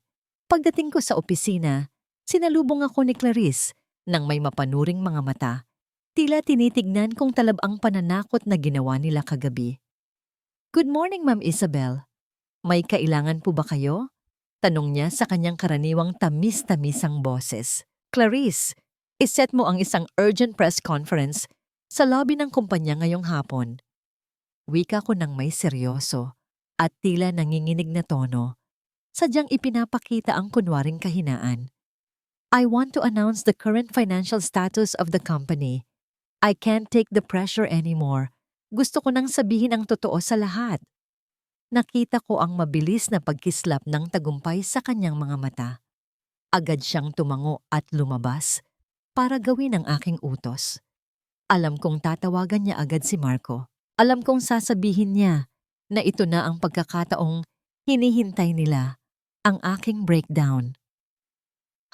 Pagdating ko sa opisina, sinalubong ako ni Clarice nang may mapanuring mga mata. Tila tinitignan kung talab ang pananakot na ginawa nila kagabi. "Good morning, Ma'am Isabel. May kailangan po ba kayo?" tanong niya sa kanyang karaniwang tamis-tamisang boses. "Clarice, iset mo ang isang urgent press conference sa lobby ng kumpanya ngayong hapon." Wika ko ng may seryoso at tila nanginginig na tono, sadyang ipinapakita ang kunwaring kahinaan. "I want to announce the current financial status of the company. I can't take the pressure anymore. Gusto ko nang sabihin ang totoo sa lahat." Nakita ko ang mabilis na pagkislap ng tagumpay sa kanyang mga mata. Agad siyang tumango at lumabas para gawin ang aking utos. Alam kong tatawagan niya agad si Marco. Alam kong sasabihin niya na ito na ang pagkakataong hinihintay nila ang aking breakdown.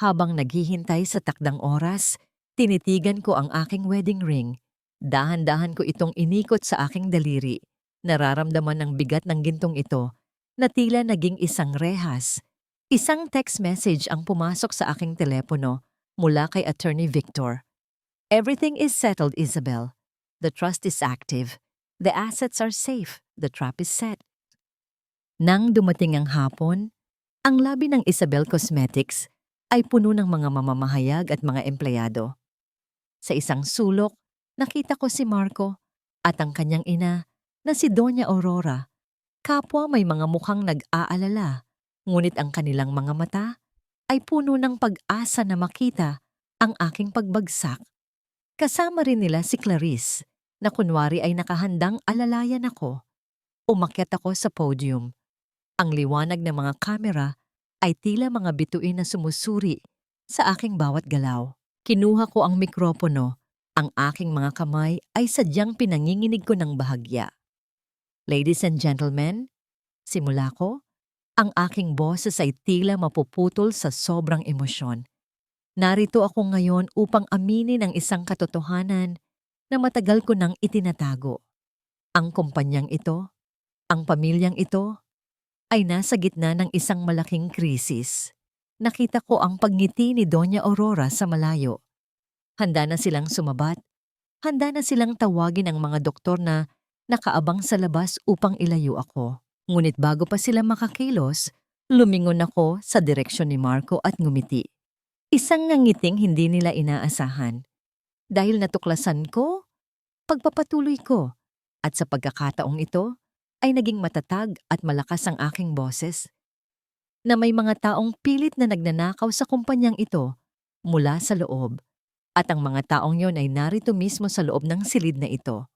Habang naghihintay sa takdang oras, tinitigan ko ang aking wedding ring. Dahan-dahan ko itong inikot sa aking daliri. Nararamdaman ng bigat ng gintong ito na tila naging isang rehas. Isang text message ang pumasok sa aking telepono mula kay Attorney Victor. Everything is settled, Isabel. The trust is active. The assets are safe. The trap is set. Nang dumating ang hapon, ang labi ng Isabel Cosmetics ay puno ng mga mamamahayag at mga empleyado. Sa isang sulok, nakita ko si Marco at ang kanyang ina na si Doña Aurora. Kapwa may mga mukhang nag-aalala, ngunit ang kanilang mga mata ay puno ng pag-asa na makita ang aking pagbagsak. Kasama rin nila si Clarice na kunwari ay nakahandang alalayan ako. Umakyat ako sa podium. Ang liwanag ng mga kamera ay tila mga bituin na sumusuri sa aking bawat galaw. Kinuha ko ang mikropono. Ang aking mga kamay ay sadyang pinanginginig ko ng bahagya. Ladies and gentlemen, simula ko, ang aking boses ay tila mapuputol sa sobrang emosyon. Narito ako ngayon upang aminin ang isang katotohanan na matagal ko nang itinatago. Ang kumpanyang ito, ang pamilyang ito, ay nasa gitna ng isang malaking krisis. Nakita ko ang pagngiti ni Doña Aurora sa malayo. Handa na silang sumabat. Handa na silang tawagin ang mga doktor na nakaabang sa labas upang ilayo ako. Ngunit bago pa sila makakilos, lumingon ako sa direksyon ni Marco at ngumiti. Isang ngangiting hindi nila inaasahan. Dahil natuklasan ko, pagpapatuloy ko, at sa pagkakataong ito, ay naging matatag at malakas ang aking boses, na may mga taong pilit na nagnanakaw sa kumpanyang ito mula sa loob, at ang mga taong yon ay narito mismo sa loob ng silid na ito.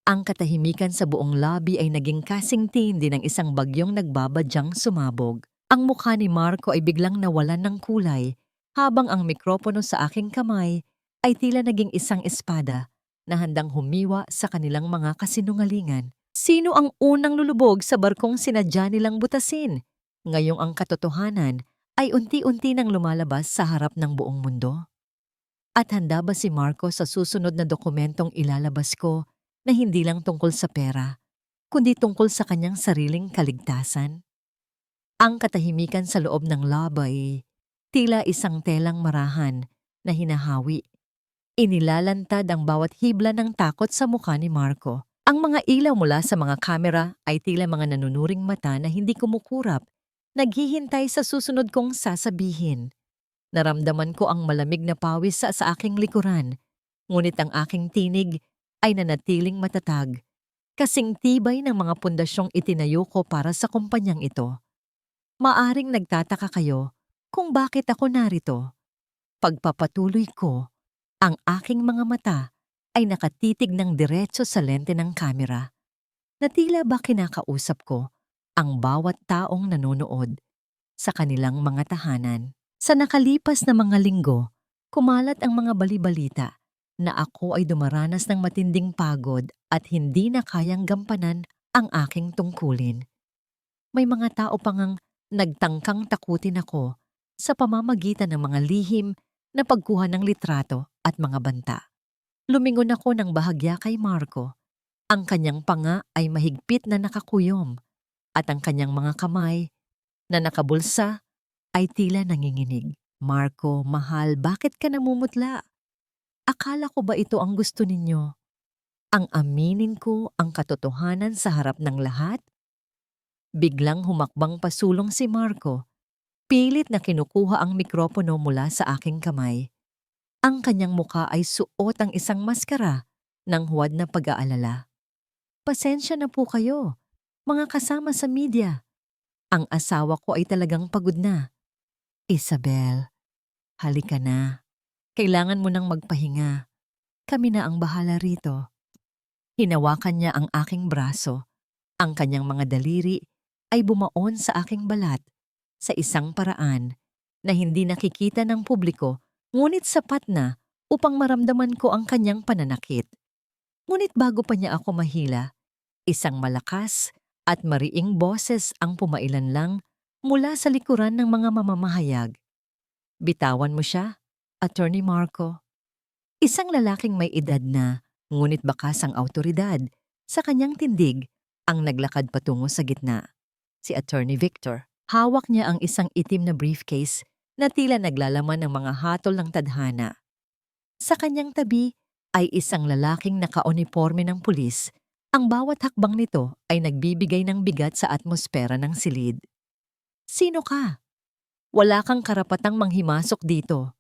Ang katahimikan sa buong lobby ay naging kasing tindi ng isang bagyong nagbabadyang sumabog. Ang mukha ni Marco ay biglang nawalan ng kulay, habang ang mikropono sa aking kamay ay tila naging isang espada na handang humiwa sa kanilang mga kasinungalingan. Sino ang unang lulubog sa barkong sinadya nilang butasin? Ngayong ang katotohanan ay unti-unti nang lumalabas sa harap ng buong mundo. At handa ba si Marco sa susunod na dokumentong ilalabas ko na hindi lang tungkol sa pera, kundi tungkol sa kanyang sariling kaligtasan? Ang katahimikan sa loob ng lab ay tila isang telang marahan na hinahawi. Inilalantad ang bawat hibla ng takot sa mukha ni Marco. Ang mga ilaw mula sa mga kamera ay tila mga nanunuring mata na hindi kumukurap, naghihintay sa susunod kong sasabihin. Naramdaman ko ang malamig na pawis sa aking likuran, ngunit ang aking tinig ay nanatiling matatag, kasing tibay ng mga pundasyong itinayo ko para sa kumpanyang ito. Maaring nagtataka kayo kung bakit ako narito. Pagpapatuloy ko, ang aking mga mata ay nakatitig ng diretso sa lente ng kamera, na tila ba kinakausap ko ang bawat taong nanonood sa kanilang mga tahanan. Sa nakalipas na mga linggo, kumalat ang mga balibalita na ako ay dumaranas ng matinding pagod at hindi na kayang gampanan ang aking tungkulin. May mga tao pa ngang nagtangkang takutin ako sa pamamagitan ng mga lihim na pagkuha ng litrato at mga banta. Lumingon ako ng bahagya kay Marco. Ang kanyang panga ay mahigpit na nakakuyom at ang kanyang mga kamay na nakabulsa ay tila nanginginig. Marco, mahal, bakit ka namumutla? Akala ko ba ito ang gusto ninyo? Ang aminin ko ang katotohanan sa harap ng lahat? Biglang humakbang pasulong si Marco. Pilit na kinukuha ang mikropono mula sa aking kamay. Ang kanyang muka ay suot ang isang maskara ng huwad na pag-aalala. Pasensya na po kayo, mga kasama sa media. Ang asawa ko ay talagang pagod na. Isabel, halika na. Kailangan mo nang magpahinga. Kami na ang bahala rito. Hinawakan niya ang aking braso. Ang kanyang mga daliri ay bumaon sa aking balat sa isang paraan na hindi nakikita ng publiko, ngunit sapat na upang maramdaman ko ang kanyang pananakit. Ngunit bago pa niya ako mahila, isang malakas at mariing boses ang pumailan lang mula sa likuran ng mga mamamahayag. Bitawan mo siya, Attorney Marco. Isang lalaking may edad na, ngunit bakas ang awtoridad, sa kanyang tindig, ang naglakad patungo sa gitna. Si Attorney Victor, hawak niya ang isang itim na briefcase na tila naglalaman ng mga hatol ng tadhana. Sa kanyang tabi ay isang lalaking nakauniporme ng pulis. Ang bawat hakbang nito ay nagbibigay ng bigat sa atmosfera ng silid. Sino ka? Wala kang karapatang manghimasok dito.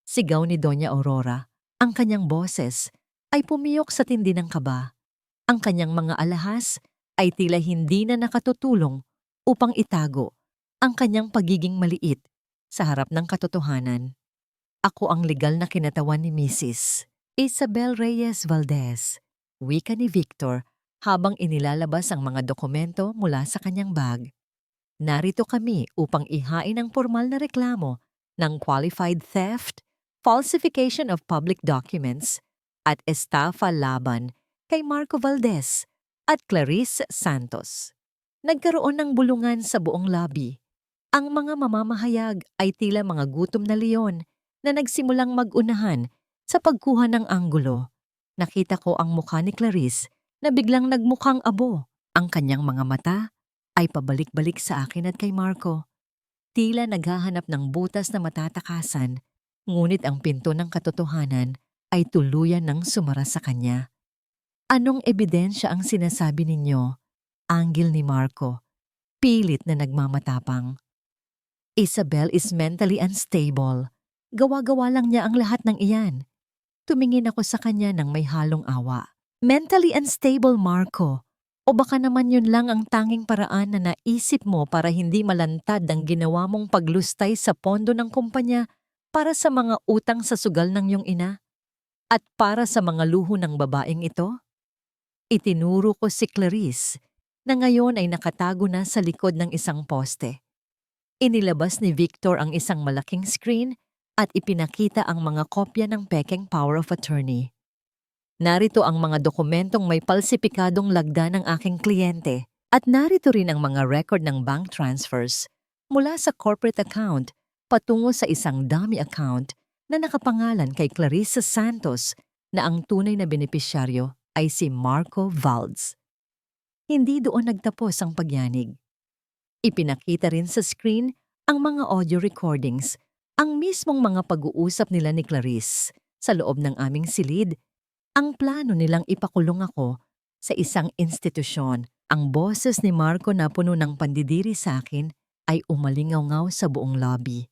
Sigaw ni Doña Aurora. Ang kanyang boses ay pumiyok sa tindi ng kaba. Ang kanyang mga alahas ay tila hindi na nakatutulong upang itago ang kanyang pagiging maliit sa harap ng katotohanan. Ako ang legal na kinatawan ni Mrs. Isabel Reyes Valdez, wika ni Victor habang inilalabas ang mga dokumento mula sa kanyang bag. Narito kami upang ihain ang formal na reklamo ng qualified theft, falsification of public documents, at estafa laban kay Marco Valdez at Clarice Santos. Nagkaroon ng bulungan sa buong lobby. Ang mga mamamahayag ay tila mga gutom na leon na nagsimulang mag-unahan sa pagkuha ng anggulo. Nakita ko ang mukha ni Clarice na biglang nagmukhang abo. Ang kanyang mga mata ay pabalik-balik sa akin at kay Marco. Tila naghahanap ng butas na matatakasan, ngunit ang pinto ng katotohanan ay tuluyan ng sumara sa kanya. Anong ebidensya ang sinasabi ninyo? Anggil ni Marco, pilit na nagmamatapang. Isabel is mentally unstable. Gawa-gawa lang niya ang lahat ng iyan. Tumingin ako sa kanya ng may halong awa. Mentally unstable, Marco. O baka naman yun lang ang tanging paraan na naisip mo para hindi malantad ang ginawa mong paglustay sa pondo ng kumpanya para sa mga utang sa sugal ng iyong ina? At para sa mga luho ng babaeng ito? Itinuro ko si Clarice na ngayon ay nakatago na sa likod ng isang poste. Inilabas ni Victor ang isang malaking screen at ipinakita ang mga kopya ng pekeng power of attorney. Narito ang mga dokumentong may palsipikadong lagda ng aking kliyente at narito rin ang mga record ng bank transfers mula sa corporate account patungo sa isang dummy account na nakapangalan kay Clarice Santos na ang tunay na benepisyaryo ay si Marco Valdes. Hindi doon nagtapos ang pagyanig. Ipinakita rin sa screen ang mga audio recordings, ang mismong mga pag-uusap nila ni Clarice sa loob ng aming silid. Ang plano nilang ipakulong ako sa isang institusyon. Ang boses ni Marco na puno ng pandidiri sa akin ay umalingaw-ngaw sa buong lobby.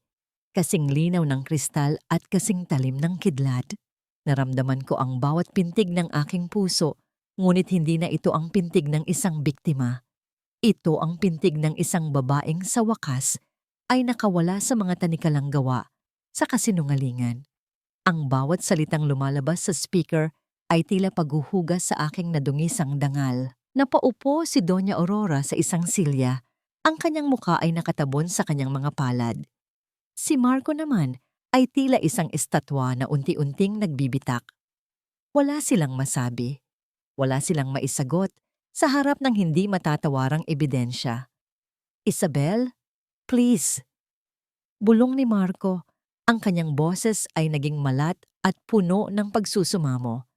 Kasing linaw ng kristal at kasing talim ng kidlat. Naramdaman ko ang bawat pintig ng aking puso, ngunit hindi na ito ang pintig ng isang biktima. Ito ang pintig ng isang babaeng sa wakas ay nakawala sa mga tanikalang gawa sa kasinungalingan. Ang bawat salitang lumalabas sa speaker ay tila paghuhugas sa aking nadungisang dangal. Napaupo si Doña Aurora sa isang silya. Ang kanyang muka ay nakatabon sa kanyang mga palad. Si Marco naman ay tila isang estatwa na unti-unting nagbibitak. Wala silang masabi. Wala silang maisagot sa harap ng hindi matatawarang ebidensya. Isabel, please. Bulong ni Marco. Ang kanyang boses ay naging malat at puno ng pagsusumamo.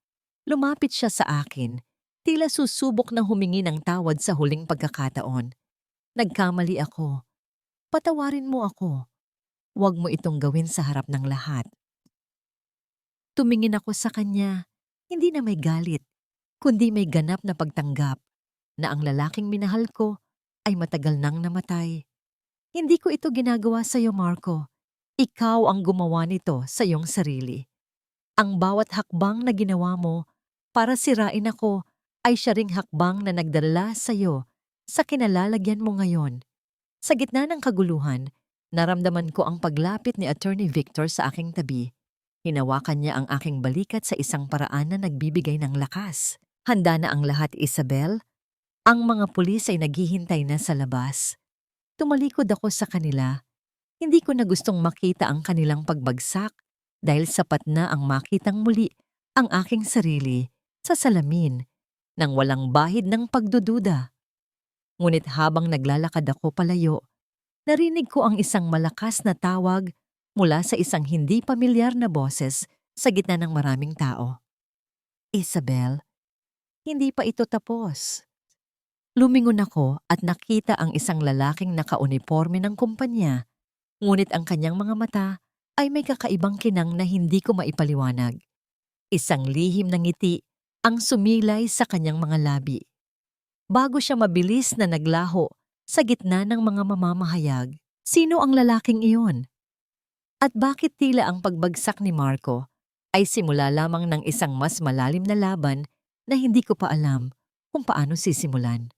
Lumapit siya sa akin, tila susubok na humingi ng tawad sa huling pagkakataon. Nagkamali ako. Patawarin mo ako. Huwag mo itong gawin sa harap ng lahat. Tumingin ako sa kanya, hindi na may galit, kundi may ganap na pagtanggap na ang lalaking minahal ko ay matagal nang namatay. Hindi ko ito ginagawa sa iyo, Marco. Ikaw ang gumawa nito sa iyong sarili. Ang bawat hakbang na ginawa mo para sirain ako ay siya ring hakbang na nagdala sa iyo sa kinalalagyan mo ngayon. Sa gitna ng kaguluhan, naramdaman ko ang paglapit ni Attorney Victor sa aking tabi. Hinawakan niya ang aking balikat sa isang paraan na nagbibigay ng lakas. Handa na ang lahat, Isabel? Ang mga pulis ay naghihintay na sa labas. Tumalikod ako sa kanila. Hindi ko na gustong makita ang kanilang pagbagsak dahil sapat na ang makitang muli ang aking sarili sa salamin nang walang bahid ng pagdududa. Ngunit habang naglalakad ako palayo, Narinig ko ang isang malakas na tawag mula sa isang hindi pamilyar na boses sa gitna ng maraming tao. Isabel, hindi pa ito tapos. Lumingon ako at nakita ang isang lalaking nakauniforme ng kumpanya, ngunit ang kanyang mga mata ay may kakaibang kinang na hindi ko maipaliwanag. Isang lihim ng ngiti ang sumilay sa kanyang mga labi. Bago siya mabilis na naglaho sa gitna ng mga mamamahayag, sino ang lalaking iyon? At bakit tila ang pagbagsak ni Marco ay simula lamang ng isang mas malalim na laban na hindi ko pa alam kung paano sisimulan?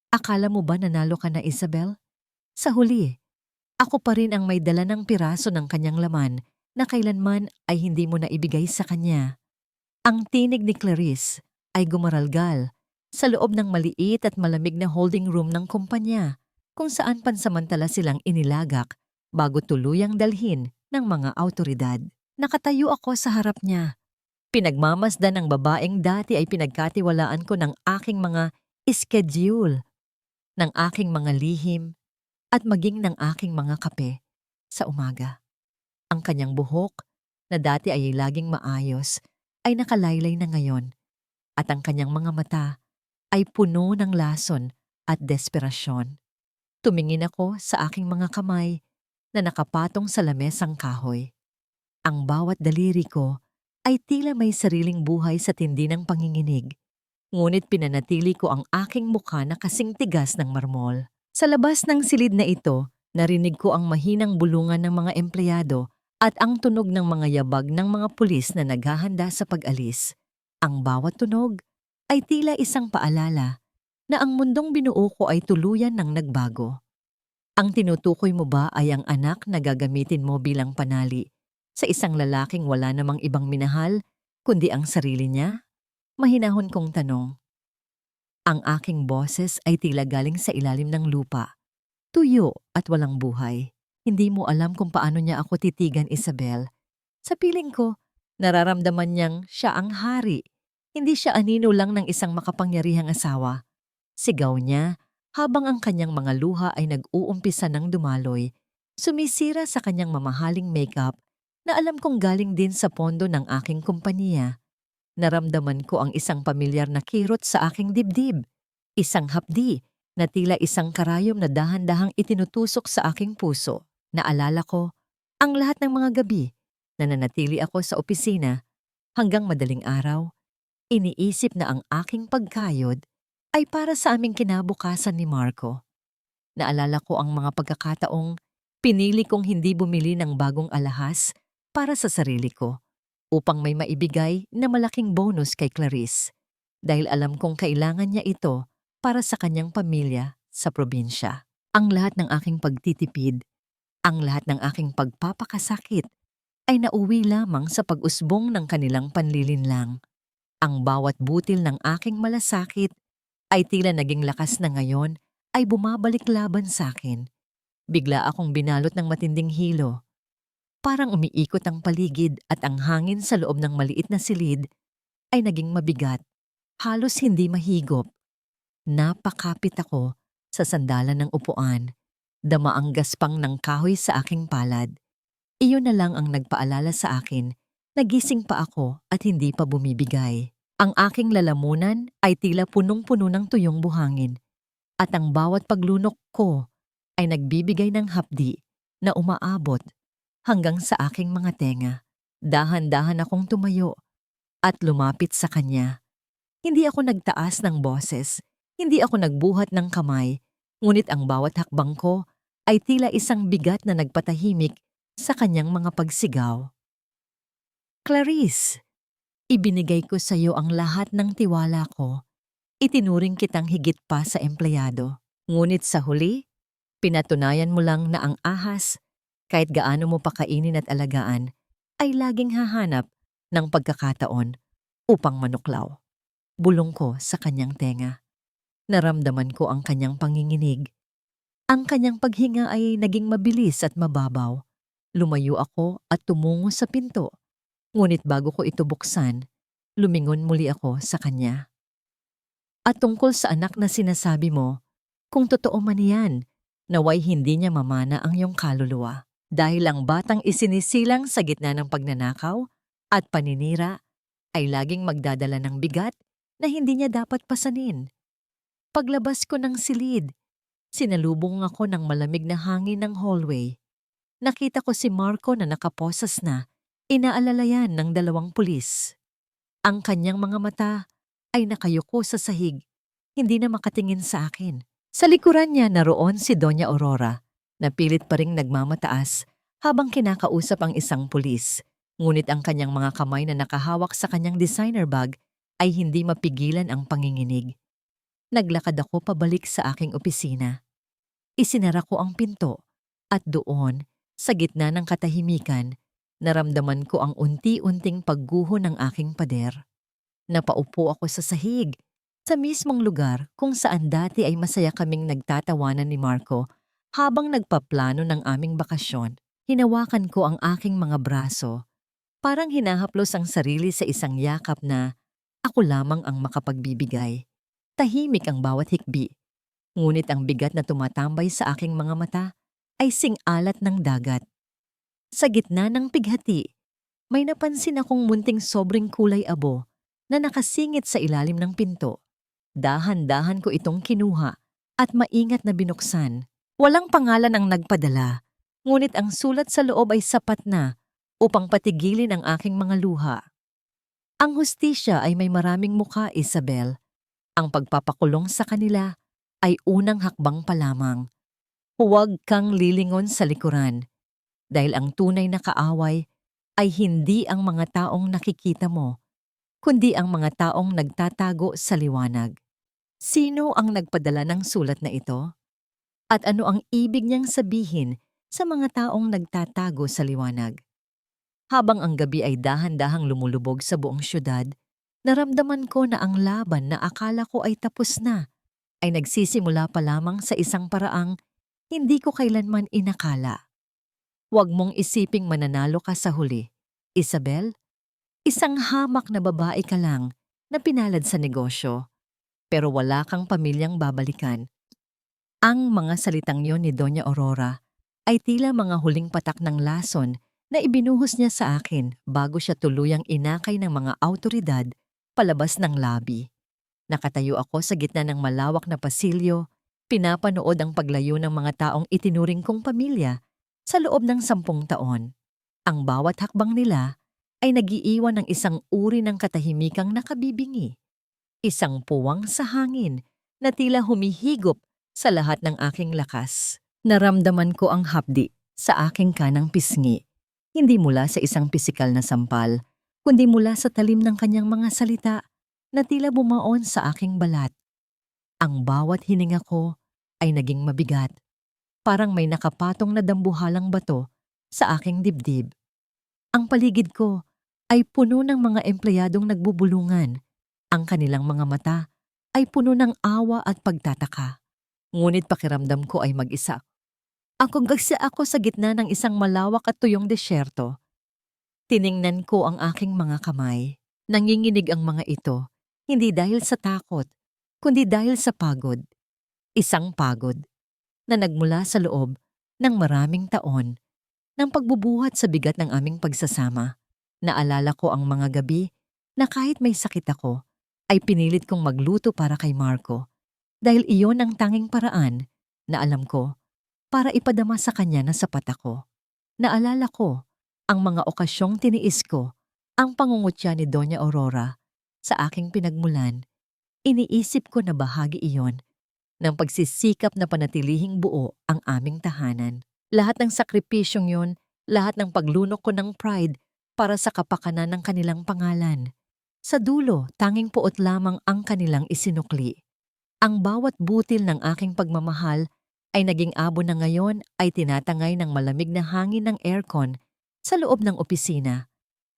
Akala mo ba nanalo ka na, Isabel? Sa huli, ako pa rin ang may dala ng piraso ng kanyang laman na kailanman ay hindi mo na ibigay sa kanya. Ang tinig ni Clarice ay gumaralgal sa loob ng maliit at malamig na holding room ng kumpanya kung saan pansamantala silang inilagak bago tuluyang dalhin ng mga awtoridad. Nakatayo ako sa harap niya. Pinagmamasdan ng babaeng dati ay pinagkatiwalaan ko ng aking mga schedule, ng aking mga lihim, at maging ng aking mga kape sa umaga. Ang kanyang buhok, na dati ay laging maayos, ay nakalaylay na ngayon, at ang kanyang mga mata ay puno ng lason at desperasyon. Tumingin ako sa aking mga kamay na nakapatong sa lamesang kahoy. Ang bawat daliri ko ay tila may sariling buhay sa tindi ng panginginig, ngunit pinanatili ko ang aking mukha na kasing tigas ng marmol. Sa labas ng silid na ito, narinig ko ang mahinang bulungan ng mga empleyado at ang tunog ng mga yabag ng mga pulis na naghahanda sa pag-alis. Ang bawat tunog ay tila isang paalala na ang mundong binuo ko ay tuluyan ng nagbago. Ang tinutukoy mo ba ay ang anak na gagamitin mo bilang panali sa isang lalaking wala namang ibang minahal kundi ang sarili niya? Mahinahon kong tanong. Ang aking boses ay tila galing sa ilalim ng lupa, tuyo at walang buhay. Hindi mo alam kung paano niya ako titigan, Isabel. Sa piling ko, nararamdaman niyang siya ang hari. Hindi siya anino lang ng isang makapangyarihang asawa. Sigaw niya habang ang kanyang mga luha ay nag-uumpisa ng dumaloy, sumisira sa kanyang mamahaling makeup na alam kong galing din sa pondo ng aking kumpanya. Naramdaman ko ang isang pamilyar na kirot sa aking dibdib. Isang hapdi na tila isang karayom na dahan-dahang itinutusok sa aking puso. Naalala ko ang lahat ng mga gabi na nanatili ako sa opisina hanggang madaling araw. Iniisip na ang aking pagkayod ay para sa aming kinabukasan ni Marco. Naalala ko ang mga pagkakataong pinili kong hindi bumili ng bagong alahas para sa sarili ko upang may maibigay na malaking bonus kay Clarice dahil alam kong kailangan niya ito para sa kanyang pamilya sa probinsya. Ang lahat ng aking pagtitipid, ang lahat ng aking pagpapakasakit ay nauwi lamang sa pag-usbong ng kanilang panlilinlang. Ang bawat butil ng aking malasakit ay tila naging lakas na ngayon ay bumabalik laban sa akin. Bigla akong binalot ng matinding hilo. Parang umiikot ang paligid at ang hangin sa loob ng maliit na silid ay naging mabigat, halos hindi mahigop. Napakapit ako sa sandalan ng upuan, dama ang gaspang ng kahoy sa aking palad. Iyon na lang ang nagpaalala sa akin, nagising pa ako at hindi pa bumibigay. Ang aking lalamunan ay tila punong-puno ng tuyong buhangin at ang bawat paglunok ko ay nagbibigay ng hapdi na umaabot hanggang sa aking mga tenga. Dahan-dahan akong tumayo at lumapit sa kanya. Hindi ako nagtaas ng boses, hindi ako nagbuhat ng kamay, ngunit ang bawat hakbang ko ay tila isang bigat na nagpatahimik sa kanyang mga pagsigaw. Clarice, ibinigay ko sa iyo ang lahat ng tiwala ko. Itinuring kitang higit pa sa empleyado. Ngunit sa huli, pinatunayan mo lang na ang ahas, kahit gaano mo pakainin at alagaan, ay laging hahanap ng pagkakataon upang manuklaw. Bulong ko sa kanyang tenga. Naramdaman ko ang kanyang panginginig. Ang kanyang paghinga ay naging mabilis at mababaw. Lumayo ako at tumungo sa pinto. Ngunit bago ko ito buksan, lumingon muli ako sa kanya. At tungkol sa anak na sinasabi mo, kung totoo man yan, Naway hindi niya mamana ang iyong kaluluwa. Dahil ang batang isinisilang sa gitna ng pagnanakaw at paninira ay laging magdadala ng bigat na hindi niya dapat pasanin. Paglabas ko ng silid, sinalubong ako ng malamig na hangin ng hallway. Nakita ko si Marco na nakaposas na, inaalalayan ng 2 pulis. Ang kanyang mga mata ay nakayuko sa sahig, hindi na makatingin sa akin. Sa likuran niya naroon si Doña Aurora, na pilit pa ring nagmamataas habang kinakausap ang isang pulis. Ngunit ang kanyang mga kamay na nakahawak sa kanyang designer bag ay hindi mapigilan ang panginginig. Naglakad ako pabalik sa aking opisina. Isinara ko ang pinto at doon, sa gitna ng katahimikan, naramdaman ko ang unti-unting pagguho ng aking pader. Napaupo ako sa sahig, sa mismong lugar kung saan dati ay masaya kaming nagtatawanan ni Marco habang nagpaplano ng aming bakasyon. Hinawakan ko ang aking mga braso, parang hinahaplos ang sarili sa isang yakap na ako lamang ang makapagbibigay. Tahimik ang bawat hikbi, ngunit ang bigat na tumatambay sa aking mga mata ay sing-alat ng dagat. Sa gitna ng pighati, may napansin akong munting sobrang kulay abo na nakasingit sa ilalim ng pinto. Dahan-dahan ko itong kinuha at maingat na binuksan. Walang pangalan ang nagpadala, ngunit ang sulat sa loob ay sapat na upang patigilin ang aking mga luha. Ang hustisya ay may maraming mukha, Isabel. Ang pagpapakulong sa kanila ay unang hakbang pa lamang. Huwag kang lilingon sa likuran, dahil ang tunay na kaaway ay hindi ang mga taong nakikita mo, kundi ang mga taong nagtatago sa liwanag. Sino ang nagpadala ng sulat na ito? At ano ang ibig niyang sabihin sa mga taong nagtatago sa liwanag? Habang ang gabi ay dahan-dahang lumulubog sa buong syudad, naramdaman ko na ang laban na akala ko ay tapos na, ay nagsisimula pa lamang sa isang paraang hindi ko kailanman inakala. Huwag mong isiping mananalo ka sa huli, Isabel. Isang hamak na babae ka lang na pinalad sa negosyo, pero wala kang pamilyang babalikan. Ang mga salitang yon ni Doña Aurora ay tila mga huling patak ng lason na ibinuhos niya sa akin bago siya tuluyang inakay ng mga awtoridad palabas ng lobby. Nakatayo ako sa gitna ng malawak na pasilyo, pinapanood ang paglayo ng mga taong itinuring kong pamilya sa loob ng 10 taon. Ang bawat hakbang nila ay nagiiwan ng isang uri ng katahimikang nakabibingi. Isang puwang sa hangin na tila humihigop sa lahat ng aking lakas. Naramdaman ko ang hapdi sa aking kanang pisngi, hindi mula sa isang pisikal na sampal, kundi mula sa talim ng kanyang mga salita na tila bumaon sa aking balat. Ang bawat hininga ko ay naging mabigat, parang may nakapatong na dambuhalang bato sa aking dibdib. Ang paligid ko ay puno ng mga empleyadong nagbubulungan. Ang kanilang mga mata ay puno ng awa at pagtataka. Ngunit pakiramdam ko ay mag-isa. Ako sa gitna ng isang malawak at tuyong desyerto. Tiningnan ko ang aking mga kamay. Nanginginig ang mga ito, hindi dahil sa takot, kundi dahil sa pagod. Isang pagod na nagmula sa loob ng maraming taon ng pagbubuhat sa bigat ng aming pagsasama. Naalala ko ang mga gabi na kahit may sakit ako, ay pinilit kong magluto para kay Marco dahil iyon ang tanging paraan na alam ko para ipadama sa kanya na sapat ako. Naalala ko ang mga okasyong tiniis ko, ang pangungutya ni Doña Aurora sa aking pinagmulan. Iniisip ko na bahagi iyon ng pagsisikap na panatilihing buo ang aming tahanan. Lahat ng sakripisyong yon, lahat ng paglunok ko ng pride para sa kapakanan ng kanilang pangalan. Sa dulo, tanging puot lamang ang kanilang isinukli. Ang bawat butil ng aking pagmamahal ay naging abo na ngayon ay tinatangay ng malamig na hangin ng aircon sa loob ng opisina.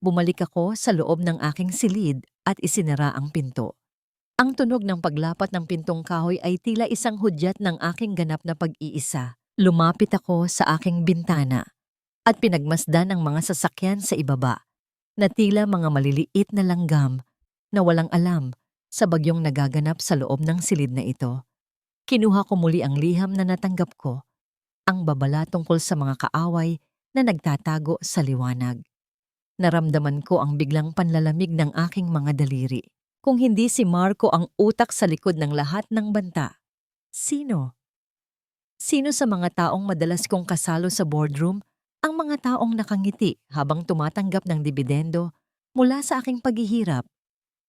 Bumalik ako sa loob ng aking silid at isinara ang pinto. Ang tunog ng paglapat ng pintong kahoy ay tila isang hudyat ng aking ganap na pag-iisa. Lumapit ako sa aking bintana at pinagmasdan ang mga sasakyan sa ibaba, na tila mga maliliit na langgam na walang alam sa bagyong nagaganap sa loob ng silid na ito. Kinuha ko muli ang liham na natanggap ko ang babala tungkol sa mga kaaway na nagtatago sa liwanag. Naramdaman ko ang biglang panlalamig ng aking mga daliri. Kung hindi si Marco ang utak sa likod ng lahat ng banta, sino? Sino sa mga taong madalas kong kasalo sa boardroom ang mga taong nakangiti habang tumatanggap ng dibidendo mula sa aking paghihirap?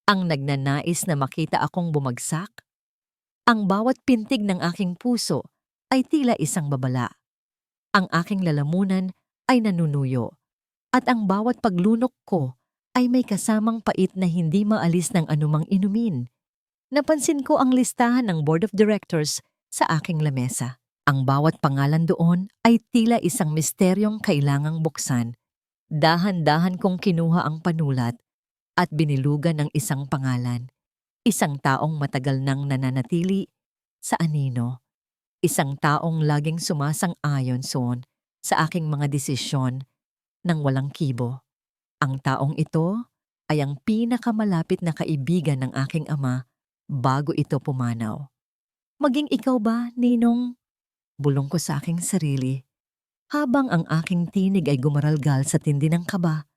Ang nagnanais na makita akong bumagsak? Ang bawat pintig ng aking puso ay tila isang babala. Ang aking lalamunan ay nanunuyo. At ang bawat paglunok ko ay may kasamang pait na hindi maalis ng anumang inumin. Napansin ko ang listahan ng board of directors sa aking lamesa. Ang bawat pangalan doon ay tila isang misteryong kailangang buksan. Dahan-dahan kong kinuha ang panulat at binilugan ng isang pangalan. Isang taong matagal nang nananatili sa anino. Isang taong laging sumasang-ayon sa aking mga desisyon nang walang kibo. Ang taong ito ay ang pinakamalapit na kaibigan ng aking ama bago ito pumanaw. Maging ikaw ba, Ninong? Bulong ko sa aking sarili, habang ang aking tinig ay gumaralgal sa tindi ng kaba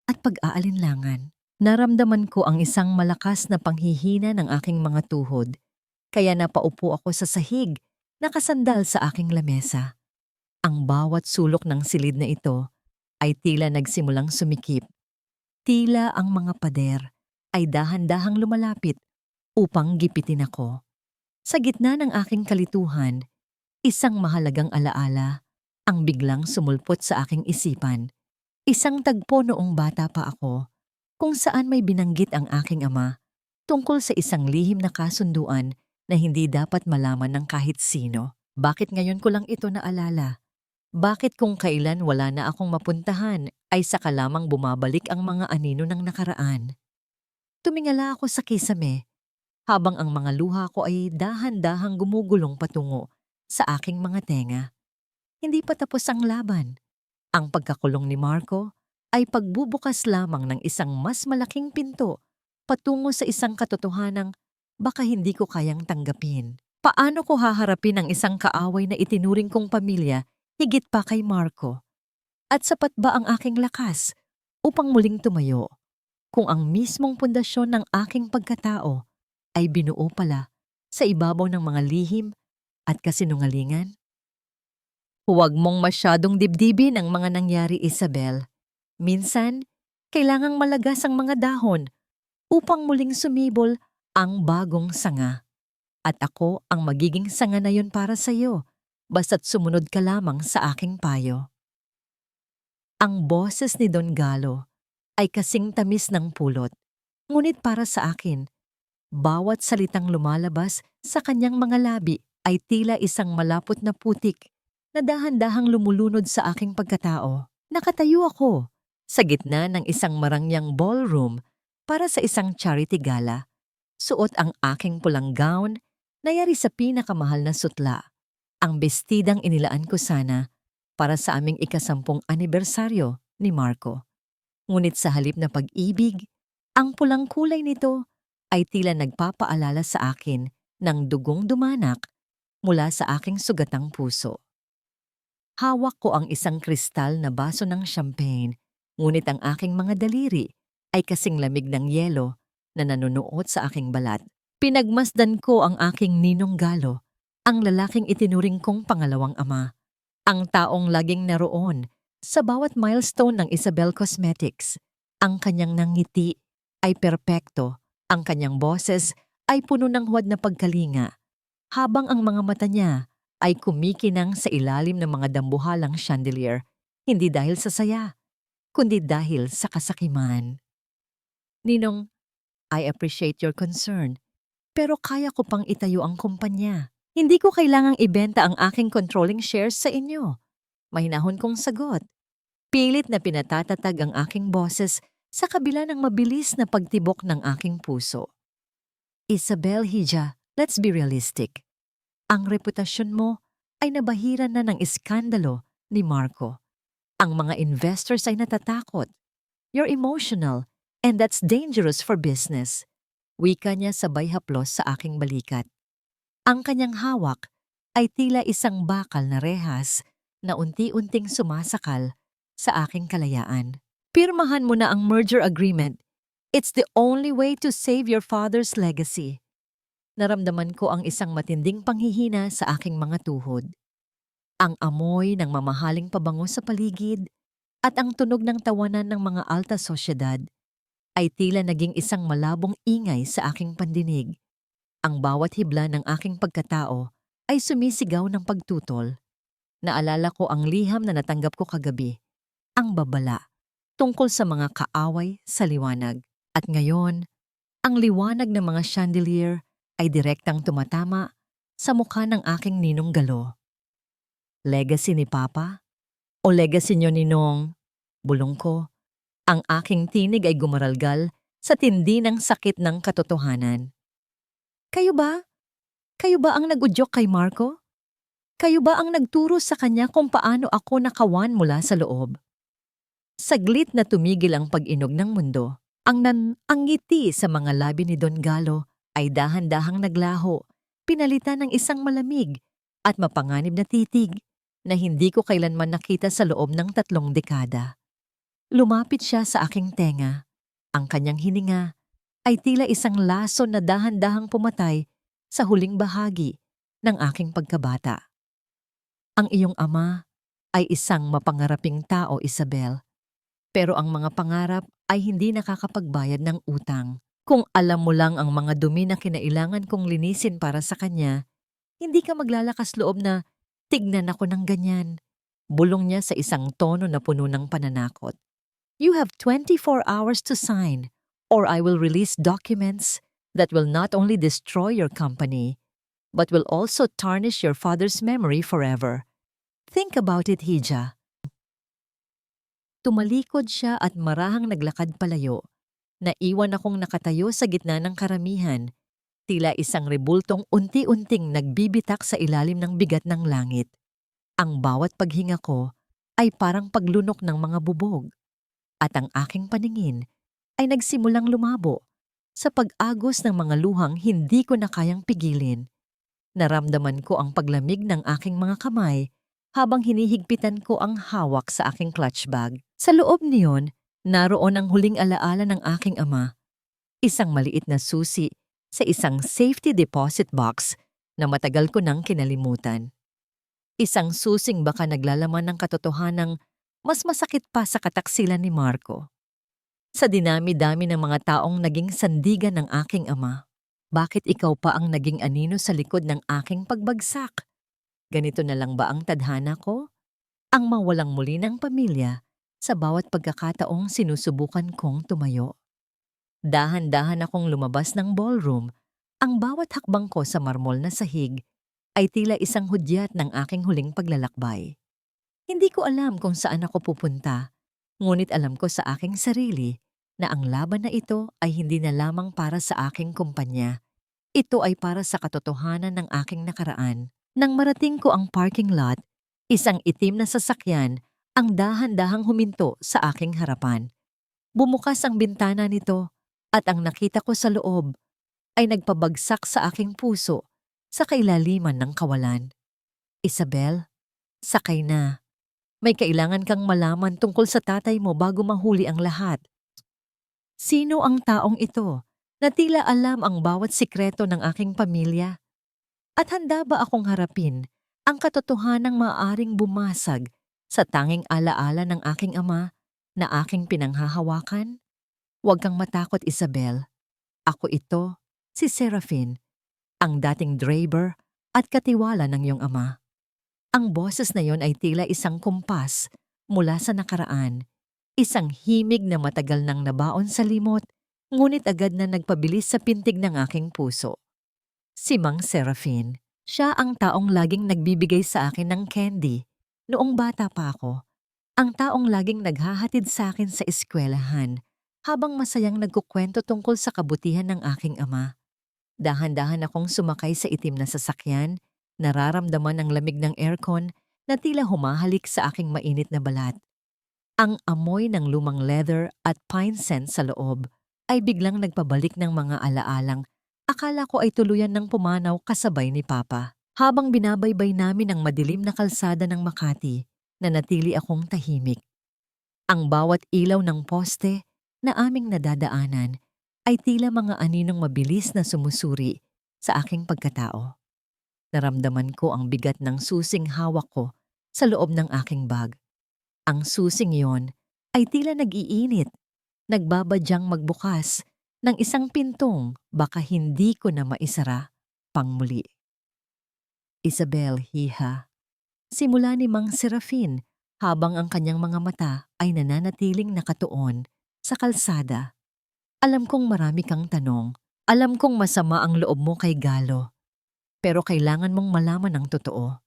at pag-aalinlangan. Naramdaman ko ang isang malakas na panghihina ng aking mga tuhod, kaya napaupo ako sa sahig, nakasandal sa aking lamesa. Ang bawat sulok ng silid na ito ay tila nagsimulang sumikip. Tila ang mga pader ay dahan-dahang lumalapit upang gipitin ako. Sa gitna ng aking kalituhan, isang mahalagang alaala ang biglang sumulpot sa aking isipan. Isang tagpo noong bata pa ako, kung saan may binanggit ang aking ama tungkol sa isang lihim na kasunduan na hindi dapat malaman ng kahit sino. Bakit ngayon ko lang ito naalala? Bakit kung kailan wala na akong mapuntahan ay saka lamang bumabalik ang mga anino ng nakaraan? Tumingala ako sa kisame habang ang mga luha ko ay dahan-dahang gumugulong patungo sa aking mga tenga. Hindi pa tapos ang laban. Ang pagkakulong ni Marco ay pagbubukas lamang ng isang mas malaking pinto patungo sa isang katotohanang baka hindi ko kayang tanggapin. Paano ko haharapin ang isang kaaway na itinuring kong pamilya higit pa kay Marco? At sapat ba ang aking lakas upang muling tumayo kung ang mismong pundasyon ng aking pagkatao ay binuo pala sa ibabaw ng mga lihim at kasinungalingan? Huwag mong masyadong dibdibin ang mga nangyari, Isabel. Minsan, kailangang malagas ang mga dahon upang muling sumibol ang bagong sanga. At ako ang magiging sanga na yun para sa iyo, basta't sumunod ka lamang sa aking payo. Ang boses ni Don Galo ay kasing tamis ng pulot, ngunit para sa akin, bawat salitang lumalabas sa kanyang mga labi ay tila isang malapot na putik na dahan-dahang lumulunod sa aking pagkatao. Nakatayo ako sa gitna ng isang marangyang ballroom para sa isang charity gala. Suot ang aking pulang gown na yari sa pinakamahal na sutla, ang bestidang inilaan ko sana para sa aming ika-10 anibersaryo ni Marco. Ngunit sa halip na pag-ibig, ang pulang kulay nito ay tila nagpapaalala sa akin ng dugong dumanak mula sa aking sugatang puso. Hawak ko ang isang kristal na baso ng champagne, ngunit ang aking mga daliri ay kasing lamig ng yelo na nanunuot sa aking balat. Pinagmasdan ko ang aking Ninong Galo, ang lalaking itinuring kong pangalawang ama. Ang taong laging naroon sa bawat milestone ng Isabel Cosmetics. Ang kanyang nangiti ay perpekto, ang kanyang boses ay puno ng huwad na pagkalinga, habang ang mga mata niya ay kumikinang sa ilalim ng mga dambuhalang chandelier, hindi dahil sa saya, kundi dahil sa kasakiman. Ninong, I appreciate your concern, pero kaya ko pang itayo ang kumpanya. Hindi ko kailangang ibenta ang aking controlling shares sa inyo. Mahinahon kong sagot. Pilit na pinatatatag ang aking boses sa kabila ng mabilis na pagtibok ng aking puso. Isabel Hija, let's be realistic. Ang reputasyon mo ay nabahiran na ng iskandalo ni Marco. Ang mga investors ay natatakot. You're emotional, and that's dangerous for business. Wika niya sabay haplos sa aking balikat. Ang kanyang hawak ay tila isang bakal na rehas na unti-unting sumasakal sa aking kalayaan. Pirmahan mo na ang merger agreement. It's the only way to save your father's legacy. Naramdaman ko ang isang matinding panghihina sa aking mga tuhod. Ang amoy ng mamahaling pabango sa paligid at ang tunog ng tawanan ng mga alta sosyedad ay tila naging isang malabong ingay sa aking pandinig. Ang bawat hibla ng aking pagkatao ay sumisigaw ng pagtutol. Naalala ko ang liham na natanggap ko kagabi, ang babala, tungkol sa mga kaaway sa liwanag. At ngayon, ang liwanag ng mga chandelier ay direktang tumatama sa mukha ng aking ninong Galo. Legacy ni Papa? O legacy niyo ninong? Bulong ko. Ang aking tinig ay gumaralgal sa tindi ng sakit ng katotohanan. Kayo ba? Kayo ba ang nag-udyok kay Marco? Kayo ba ang nagturo sa kanya kung paano ako nakawan mula sa loob? Saglit na tumigil ang pag-inog ng mundo. Ang ngiti sa mga labi ni Don Galo ay dahan-dahang naglaho, pinalitan ng isang malamig at mapanganib na titig na hindi ko kailanman nakita sa loob ng 3 dekada. Lumapit siya sa aking tenga. Ang kanyang hininga ay tila isang laso na dahan-dahang pumatay sa huling bahagi ng aking pagkabata. Ang iyong ama ay isang mapangaraping tao, Isabel. Pero ang mga pangarap ay hindi nakakapagbayad ng utang. Kung alam mo lang ang mga dumi na kinailangan kong linisin para sa kanya, hindi ka maglalakas loob na tignan ako ng ganyan. Bulong niya sa isang tono na puno ng pananakot. You have 24 hours to sign, or I will release documents that will not only destroy your company, but will also tarnish your father's memory forever. Think about it, Hija. Tumalikod siya at marahang naglakad palayo. Naiwan akong nakatayo sa gitna ng karamihan, tila isang rebultong unti-unting nagbibitak sa ilalim ng bigat ng langit. Ang bawat paghinga ko ay parang paglunok ng mga bubog, at ang aking paningin ay nagsimulang lumabo sa pag-agos ng mga luhang hindi ko na kayang pigilin. Naramdaman ko ang paglamig ng aking mga kamay habang hinihigpitan ko ang hawak sa aking clutch bag. Sa loob niyon, naroon ang huling alaala ng aking ama. Isang maliit na susi sa isang safety deposit box na matagal ko nang kinalimutan. Isang susing baka naglalaman ng katotohanang mas masakit pa sa kataksilan ni Marco. Sa dinami-dami ng mga taong naging sandigan ng aking ama, bakit ikaw pa ang naging anino sa likod ng aking pagbagsak? Ganito na lang ba ang tadhana ko? Ang mawalang muli ng pamilya sa bawat pagkakataong sinusubukan kong tumayo. Dahan-dahan akong lumabas ng ballroom. Ang bawat hakbang ko sa marmol na sahig ay tila isang hudyat ng aking huling paglalakbay. Hindi ko alam kung saan ako pupunta, ngunit alam ko sa aking sarili na ang laban na ito ay hindi na lamang para sa aking kumpanya. Ito ay para sa katotohanan ng aking nakaraan. Nang marating ko ang parking lot, isang itim na sasakyan ang dahan-dahang huminto sa aking harapan. Bumukas ang bintana nito at ang nakita ko sa loob ay nagpabagsak sa aking puso sa kailaliman ng kawalan. Isabel, sakay na. May kailangan kang malaman tungkol sa tatay mo bago mahuli ang lahat. Sino ang taong ito na tila alam ang bawat sikreto ng aking pamilya? At handa ba akong harapin ang katotohanang maaaring bumasag sa tanging alaala ng aking ama na aking pinanghahawakan? Huwag kang matakot, Isabel. Ako ito, si Serafin, ang dating driver at katiwala ng iyong ama. Ang boses na yon ay tila isang kumpas mula sa nakaraan, isang himig na matagal nang nabaon sa limot, ngunit agad na nagpabilis sa pintig ng aking puso. Si Mang Serafin, siya ang taong laging nagbibigay sa akin ng candy noong bata pa ako, ang taong laging naghahatid sa akin sa eskwelahan habang masayang nagkukwento tungkol sa kabutihan ng aking ama. Dahan-dahan akong sumakay sa itim na sasakyan, nararamdaman ang lamig ng aircon na tila humahalik sa aking mainit na balat. Ang amoy ng lumang leather at pine scent sa loob ay biglang nagpabalik ng mga alaalang akala ko ay tuluyan ng pumanaw kasabay ni Papa. Habang binabaybay namin ang madilim na kalsada ng Makati, Nanatili akong tahimik. Ang bawat ilaw ng poste na aming nadadaanan ay tila mga aninong mabilis na sumusuri sa aking pagkatao. Naramdaman ko ang bigat ng susing hawak ko sa loob ng aking bag. Ang susing yon ay tila nag-iinit, nagbabadyang magbukas ng isang pintong baka hindi ko na maisara pang muli. Isabel, hiha. Simula ni Mang Serafin habang ang kanyang mga mata ay nananatiling nakatuon sa kalsada. Alam kong marami kang tanong. Alam kong masama ang loob mo kay Galo. Pero kailangan mong malaman ang totoo.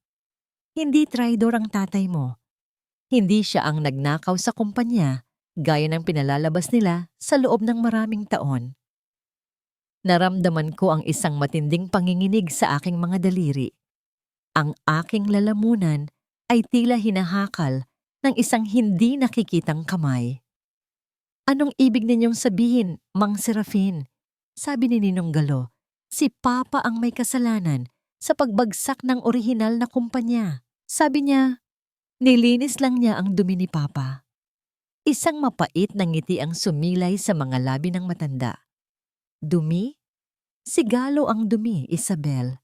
Hindi traidor ang tatay mo. Hindi siya ang nagnakaw sa kumpanya gaya ng pinalalabas nila sa loob ng maraming taon. Naramdaman ko ang isang matinding panginginig sa aking mga daliri. Ang aking lalamunan ay tila hinahakal ng isang hindi nakikitang kamay. Anong ibig ninyong sabihin, Mang Serafin? Sabi ni Ninong Galo, si Papa ang may kasalanan sa pagbagsak ng orihinal na kumpanya. Sabi niya, nilinis lang niya ang dumi ni Papa. Isang mapait na ngiti ang sumilay sa mga labi ng matanda. Dumi? Si Galo ang dumi, Isabel.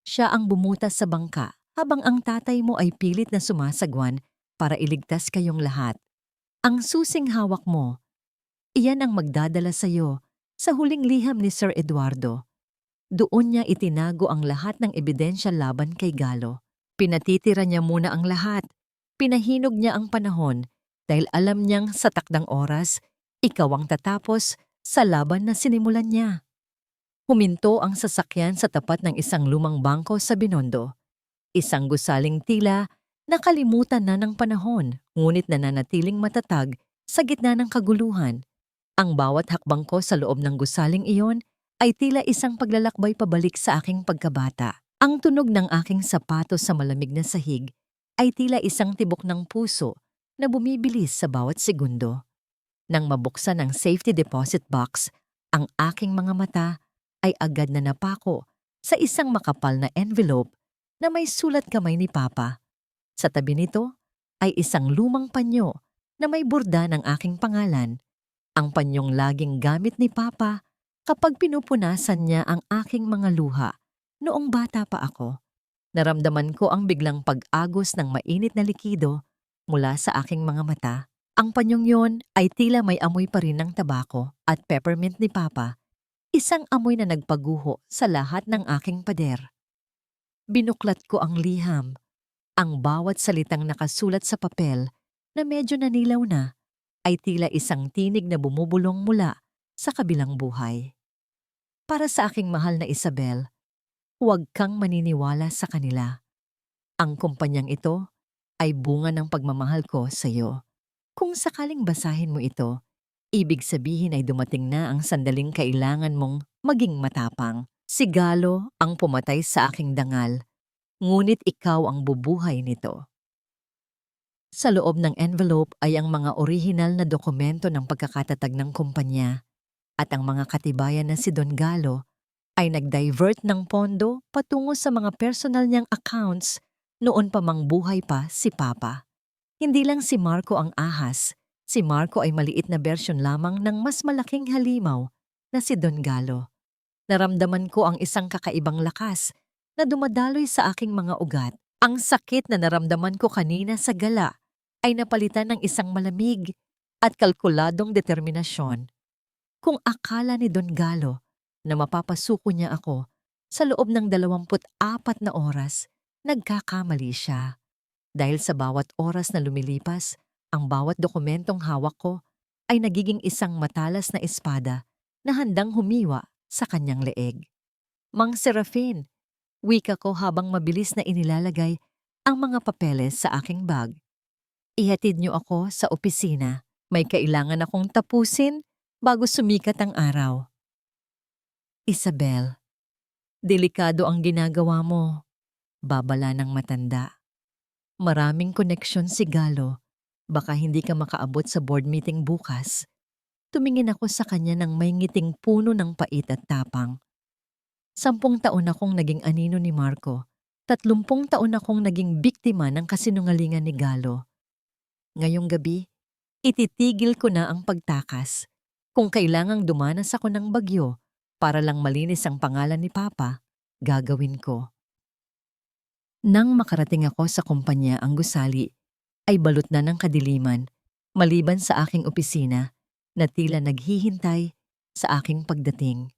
Siya ang bumutas sa bangka habang ang tatay mo ay pilit na sumasagwan para iligtas kayong lahat. Ang susing hawak mo, iyan ang magdadala sa iyo sa huling liham ni Sir Eduardo. Doon niya itinago ang lahat ng ebidensya laban kay Galo. Pinatitira niya muna ang lahat. Pinahinog niya ang panahon dahil alam niyang sa takdang oras, ikaw ang tatapos sa laban na sinimulan niya. Huminto ang sasakyan sa tapat ng isang lumang bangko sa Binondo. Isang gusaling tila nakalimutan na ng panahon, ngunit nananatiling matatag sa gitna ng kaguluhan. Ang bawat hakbang ko sa loob ng gusaling iyon ay tila isang paglalakbay pabalik sa aking pagkabata. Ang tunog ng aking sapatos sa malamig na sahig ay tila isang tibok ng puso na bumibilis sa bawat segundo. Nang mabuksan ang safety deposit box, ang aking mga mata ay agad na napako sa isang makapal na envelope na may sulat kamay ni Papa. Sa tabi nito ay isang lumang panyo na may burda ng aking pangalan. Ang panyong laging gamit ni Papa kapag pinupunasan niya ang aking mga luha noong bata pa ako. Naramdaman ko ang biglang pag-agos ng mainit na likido mula sa aking mga mata. Ang panyong yon ay tila may amoy pa rin ng tabako at peppermint ni Papa. Isang amoy na nagpaguho sa lahat ng aking pader. Binuklat ko ang liham. Ang bawat salitang nakasulat sa papel na medyo nanilaw na ay tila isang tinig na bumubulong mula sa kabilang buhay. Para sa aking mahal na Isabel, huwag kang maniniwala sa kanila. Ang kumpanyang ito ay bunga ng pagmamahal ko sa iyo. Kung sakaling basahin mo ito, ibig sabihin ay dumating na ang sandaling kailangan mong maging matapang. Si Galo ang pumatay sa aking dangal, ngunit ikaw ang bubuhay nito. Sa loob ng envelope ay ang mga orihinal na dokumento ng pagkakatatag ng kumpanya at ang mga katibayan na si Don Galo ay nag-divert ng pondo patungo sa mga personal niyang accounts noon pa mang buhay pa si Papa. Hindi lang si Marco ang ahas. Si Marco ay maliit na bersyon lamang ng mas malaking halimaw na si Don Galo. Naramdaman ko ang isang kakaibang lakas na dumadaloy sa aking mga ugat. Ang sakit na naramdaman ko kanina sa gala ay napalitan ng isang malamig at kalkuladong determinasyon. Kung akala ni Don Galo na mapapasuko niya ako sa loob ng 24 na oras, nagkakamali siya. Dahil sa bawat oras na lumilipas, ang bawat dokumentong hawak ko ay nagiging isang matalas na espada na handang humiwa sa kanyang leeg. Mang Serafin, wika ko habang mabilis na inilalagay ang mga papeles sa aking bag. Ihatid niyo ako sa opisina. May kailangan akong tapusin bago sumikat ang araw. Isabel, delikado ang ginagawa mo. Babala ng matanda. Maraming koneksyon si Galo. Baka hindi ka makaabot sa board meeting bukas. Tumingin ako sa kanya ng may ngiting puno ng pait at tapang. 10 taon akong naging anino ni Marco. 30 taon akong naging biktima ng kasinungalingan ni Galo. Ngayong gabi, ititigil ko na ang pagtakas. Kung kailangang dumanas ako ng bagyo para lang malinis ang pangalan ni Papa, gagawin ko. Nang makarating ako sa kumpanya ang gusali, ay balot na ng kadiliman, maliban sa aking opisina na tila naghihintay sa aking pagdating.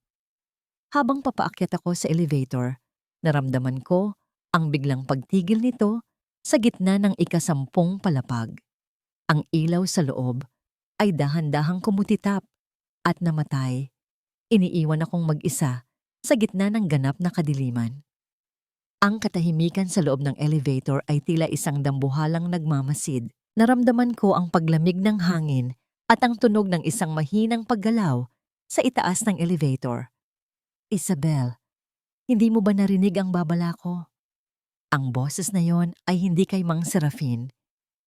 Habang papaakyat ako sa elevator, naramdaman ko ang biglang pagtigil nito sa gitna ng ika-10 palapag. Ang ilaw sa loob ay dahan-dahang kumutitap at namatay. Iniiwan akong mag-isa sa gitna ng ganap na kadiliman. Ang katahimikan sa loob ng elevator ay tila isang dambuhalang nagmamasid. Naramdaman ko ang paglamig ng hangin at ang tunog ng isang mahinang paggalaw sa itaas ng elevator. Isabel, hindi mo ba narinig ang babala ko? Ang boses na yon ay hindi kay Mang Serafin,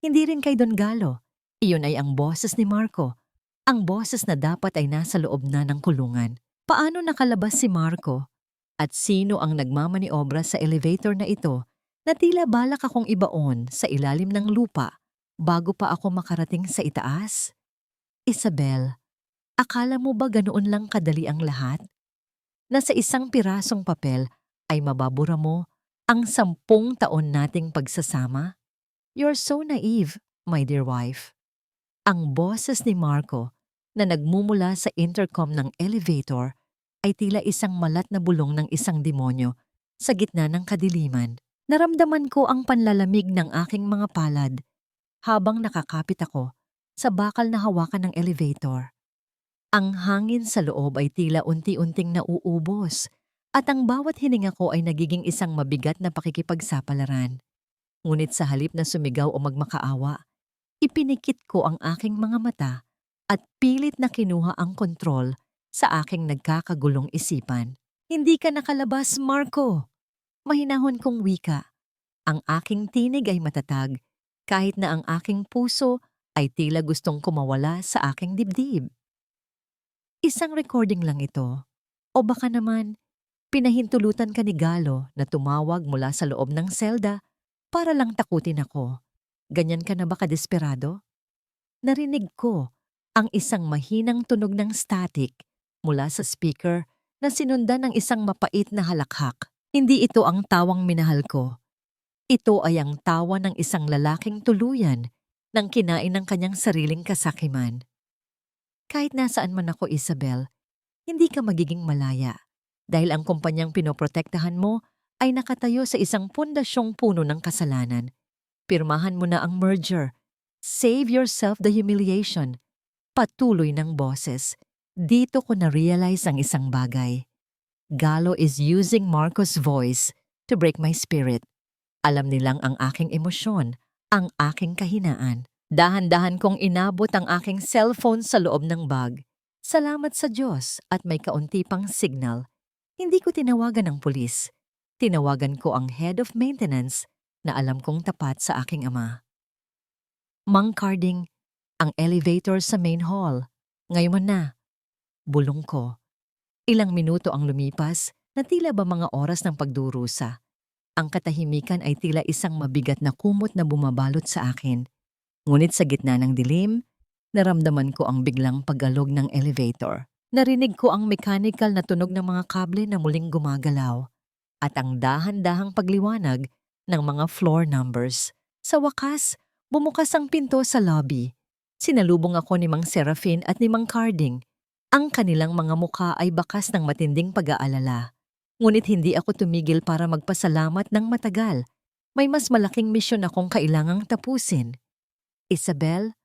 hindi rin kay Don Galo. Iyon ay ang boses ni Marco, ang boses na dapat ay nasa loob na ng kulungan. Paano nakalabas si Marco? At sino ang nagmamaniobra sa elevator na ito na tila balak akong ibaon sa ilalim ng lupa bago pa ako makarating sa itaas? Isabel, akala mo ba ganoon lang kadali ang lahat? Na sa isang pirasong papel ay mababura mo ang 10 taon nating pagsasama? You're so naive, my dear wife. Ang boses ni Marco na nagmumula sa intercom ng elevator ay tila isang malat na bulong ng isang demonyo sa gitna ng kadiliman. Naramdaman ko ang panlalamig ng aking mga palad habang nakakapit ako sa bakal na hawakan ng elevator. Ang hangin sa loob ay tila unti-unting nauubos at ang bawat hininga ko ay nagiging isang mabigat na pakikipagsapalaran. Ngunit sa halip na sumigaw o magmakaawa, ipinikit ko ang aking mga mata at pilit na kinuha ang kontrol sa aking nagkakagulong isipan. Hindi ka nakalabas, Marco! Mahinahon kong wika. Ang aking tinig ay matatag kahit na ang aking puso ay tila gustong kumawala sa aking dibdib. Isang recording lang ito. O baka naman, pinahintulutan ka ni Galo na tumawag mula sa loob ng selda para lang takutin ako. Ganyan ka na ba kadesperado? Narinig ko ang isang mahinang tunog ng static mula sa speaker na sinundan ng isang mapait na halakhak. Hindi ito ang tawang minahal ko. Ito ay ang tawa ng isang lalaking tuluyan nang kinain ng kanyang sariling kasakiman. Kahit nasaan man ako, Isabel, hindi ka magiging malaya dahil ang kumpanyang pinoprotektahan mo ay nakatayo sa isang pundasyong puno ng kasalanan. Pirmahan mo na ang merger. Save yourself the humiliation. Patuloy ng boses. Dito ko na-realize ang isang bagay. Galo is using Marco's voice to break my spirit. Alam nilang ang aking emosyon, ang aking kahinaan. Dahan-dahan kong inabot ang aking cellphone sa loob ng bag. Salamat sa Diyos at may kaunti pang signal. Hindi ko tinawagan ang pulis. Tinawagan ko ang head of maintenance na alam kong tapat sa aking ama. Mang Carding, ang elevator sa main hall. Ngayon na. Bulong ko. Ilang minuto ang lumipas na tila ba mga oras ng pagdurusa. Ang katahimikan ay tila isang mabigat na kumot na bumabalot sa akin. Ngunit sa gitna ng dilim, naramdaman ko ang biglang paggalog ng elevator. Narinig ko ang mechanical na tunog ng mga kable na muling gumagalaw at ang dahan-dahang pagliwanag ng mga floor numbers. Sa wakas, bumukas ang pinto sa lobby. Sinalubong ako ni Mang Serafin at ni Mang Carding. Ang kanilang mga mukha ay bakas ng matinding pag-aalala. Ngunit hindi ako tumigil para magpasalamat ng matagal. May mas malaking misyon akong kailangang tapusin. Isabel,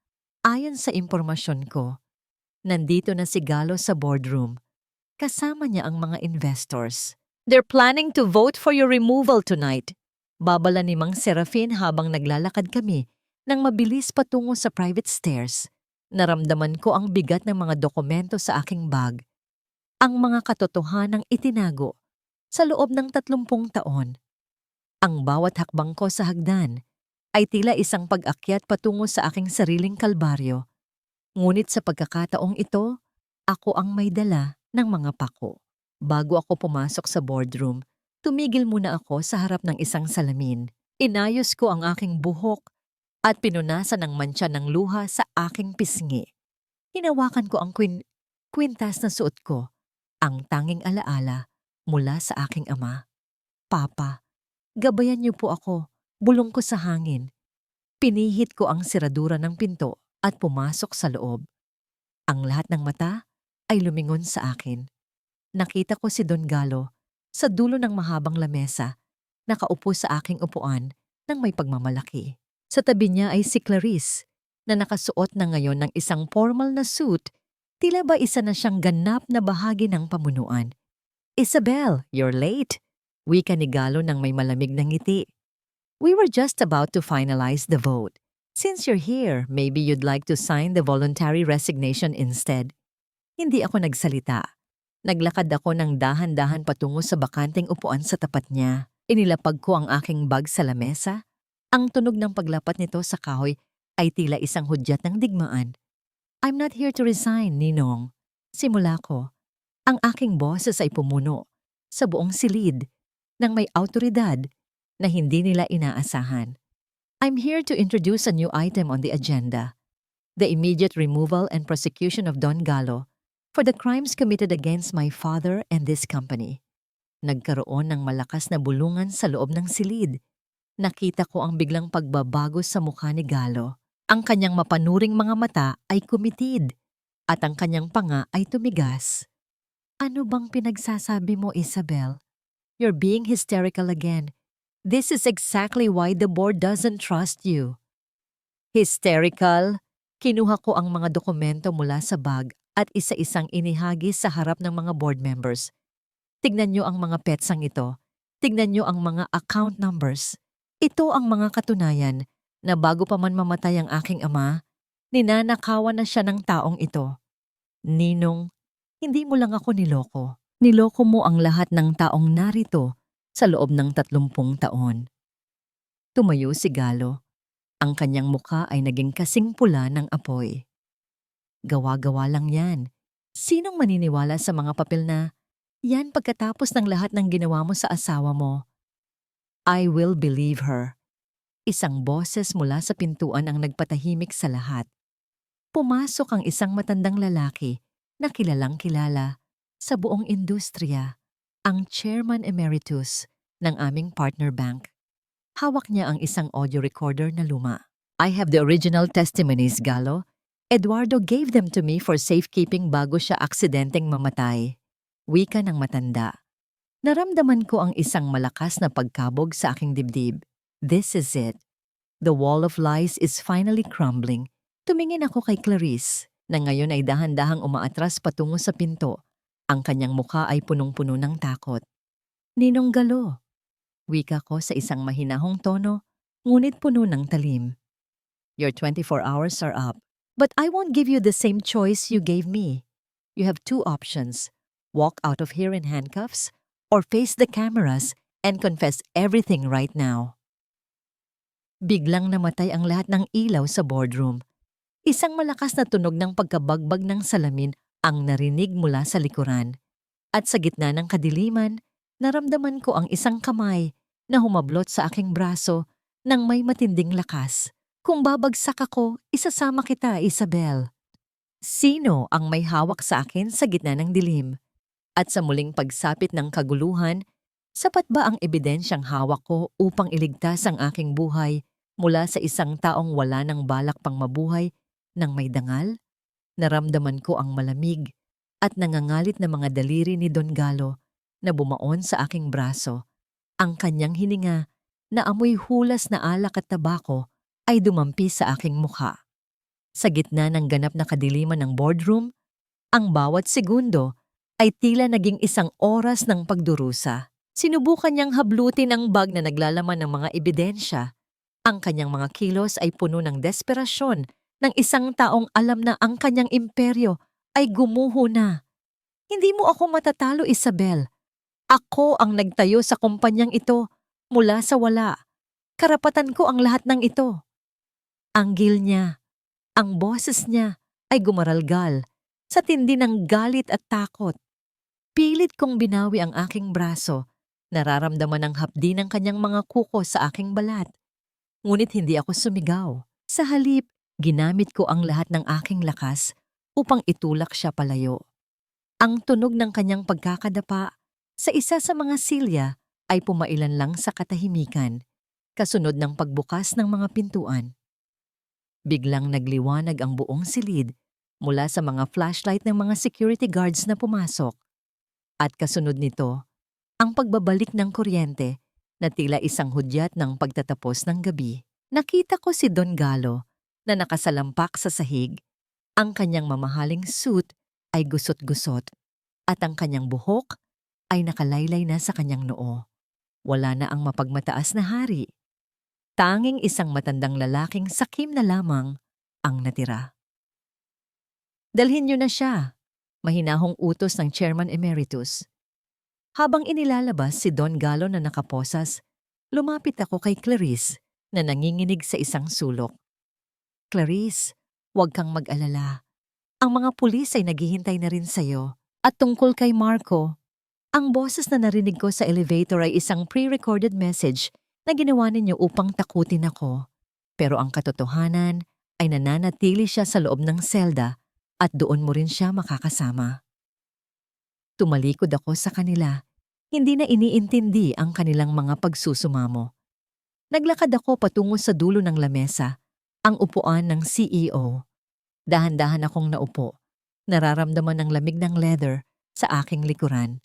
ayon sa impormasyon ko, nandito na si Galo sa boardroom. Kasama niya ang mga investors. They're planning to vote for your removal tonight. Babala ni Mang Serafin habang naglalakad kami nang mabilis patungo sa private stairs. Naramdaman ko ang bigat ng mga dokumento sa aking bag. Ang mga katotohanang itinago sa loob ng 30 taon. Ang bawat hakbang ko sa hagdan ay tila isang pag-akyat patungo sa aking sariling kalbaryo. Ngunit sa pagkakataong ito, ako ang may dala ng mga pako. Bago ako pumasok sa boardroom, tumigil muna ako sa harap ng isang salamin. Inayos ko ang aking buhok at pinunasan ng mantsa ng luha sa aking pisngi. Hinawakan ko ang kwintas na suot ko, ang tanging alaala mula sa aking ama. Papa, gabayan niyo po ako, bulong ko sa hangin. Pinihit ko ang siradura ng pinto at pumasok sa loob. Ang lahat ng mata ay lumingon sa akin. Nakita ko si Don Galo sa dulo ng mahabang lamesa, nakaupo sa aking upuan ng may pagmamalaki. Sa tabi niya ay si Clarice, na nakasuot na ngayon ng isang formal na suit, tila ba isa na siyang ganap na bahagi ng pamunuan. "Isabel, you're late," wika ni Galo ng may malamig na ngiti. "We were just about to finalize the vote. Since you're here, maybe you'd like to sign the voluntary resignation instead." Hindi ako nagsalita. Naglakad ako ng dahan-dahan patungo sa bakanteng upuan sa tapat niya. Inilapag ko ang aking bag sa lamesa. Ang tunog ng paglapat nito sa kahoy ay tila isang hudyat ng digmaan. "I'm not here to resign, Ninong." Simula ko, ang aking boses ay pumuno sa buong silid ng may awtoridad na hindi nila inaasahan. "I'm here to introduce a new item on the agenda. The immediate removal and prosecution of Don Galo for the crimes committed against my father and this company." Nagkaroon ng malakas na bulungan sa loob ng silid. Nakita ko ang biglang pagbabago sa mukha ni Galo. Ang kanyang mapanuring mga mata ay kumitid at ang kanyang panga ay tumigas. "Ano bang pinagsasabi mo, Isabel? You're being hysterical again. This is exactly why the board doesn't trust you." Hysterical? Kinuha ko ang mga dokumento mula sa bag at isa-isang inihagis sa harap ng mga board members. "Tignan niyo ang mga petsang ito. Tignan niyo ang mga account numbers. Ito ang mga katunayan na bago pa man mamatay ang aking ama, ninanakawan na siya ng taong ito. Ninong, hindi mo lang ako niloko. Niloko mo ang lahat ng taong narito sa loob ng 30 taon." Tumayo si Galo. Ang kanyang mukha ay naging kasing pula ng apoy. "Gawa-gawa lang yan. Sinong maniniwala sa mga papel na yan pagkatapos ng lahat ng ginawa mo sa asawa mo?" "I will believe her." Isang boses mula sa pintuan ang nagpatahimik sa lahat. Pumasok ang isang matandang lalaki na kilalang kilala sa buong industriya, ang Chairman Emeritus ng aming partner bank. Hawak niya ang isang audio recorder na luma. "I have the original testimonies, Galo. Eduardo gave them to me for safekeeping bago siya aksidenteng mamatay." Wika ng matanda. Naramdaman ko ang isang malakas na pagkabog sa aking dibdib. This is it. The wall of lies is finally crumbling. Tumingin ako kay Clarice, na ngayon ay dahan-dahang umaatras patungo sa pinto. Ang kanyang mukha ay punong-puno ng takot. "Ninong Galo," wika ko sa isang mahinahong tono, ngunit puno ng talim. "Your 24 hours are up, but I won't give you the same choice you gave me. You have two options. Walk out of here in handcuffs or face the cameras and confess everything right now." Biglang namatay ang lahat ng ilaw sa boardroom. Isang malakas na tunog ng pagkabagbag ng salamin ang narinig mula sa likuran. At sa gitna ng kadiliman, naramdaman ko ang isang kamay na humablot sa aking braso ng may matinding lakas. "Kung babagsak ako, isasama kita, Isabel." Sino ang may hawak sa akin sa gitna ng dilim? At sa muling pagsapit ng kaguluhan, sapat ba ang ebidensyang hawak ko upang iligtas ang aking buhay mula sa isang taong wala ng balak pang mabuhay ng may dangal? Naramdaman ko ang malamig at nangangalit na mga daliri ni Don Galo na bumaon sa aking braso. Ang kanyang hininga na amoy hulas na alak at tabako ay dumampi sa aking mukha. Sa gitna ng ganap na kadiliman ng boardroom, ang bawat segundo ay tila naging isang oras ng pagdurusa. Sinubukan niyang hablutin ang bag na naglalaman ng mga ebidensya. Ang kanyang mga kilos ay puno ng desperasyon ng isang taong alam na ang kanyang imperyo ay gumuho na. "Hindi mo ako matatalo, Isabel. Ako ang nagtayo sa kumpanyang ito mula sa wala. Karapatan ko ang lahat ng ito." Anggil niya, ang boses niya ay gumaralgal sa tindi ng galit at takot. Pilit kong binawi ang aking braso. Nararamdaman ang hapdi ng kanyang mga kuko sa aking balat. Ngunit hindi ako sumigaw. Sa halip, ginamit ko ang lahat ng aking lakas upang itulak siya palayo. Ang tunog ng kanyang pagkakadapa sa isa sa mga silya ay pumailan lang sa katahimikan, kasunod ng pagbukas ng mga pintuan. Biglang nagliwanag ang buong silid mula sa mga flashlight ng mga security guards na pumasok. At kasunod nito, ang pagbabalik ng kuryente na tila isang hudyat ng pagtatapos ng gabi. Nakita ko si Don Galo na nakasalampak sa sahig. Ang kanyang mamahaling suit ay gusot-gusot at ang kanyang buhok ay nakalaylay na sa kanyang noo. Wala na ang mapagmataas na hari. Tanging isang matandang lalaking sakim na lamang ang natira. Dalhin niyo na siya, mahinahong utos ng Chairman Emeritus. Habang inilalabas si Don Galo na nakaposas, lumapit ako kay Clarice na nanginginig sa isang sulok. Clarice, huwag kang mag-alala. Ang mga pulis ay naghihintay na rin sa'yo. At tungkol kay Marco, ang boses na narinig ko sa elevator ay isang pre-recorded message na ginawa ninyo upang takutin ako. Pero ang katotohanan ay nananatili siya sa loob ng selda at doon mo rin siya makakasama. Tumalikod ako sa kanila. Hindi na iniintindi ang kanilang mga pagsusumamo. Naglakad ako patungo sa dulo ng lamesa, ang upuan ng CEO. Dahan-dahan akong naupo. Nararamdaman ang lamig ng leather sa aking likuran.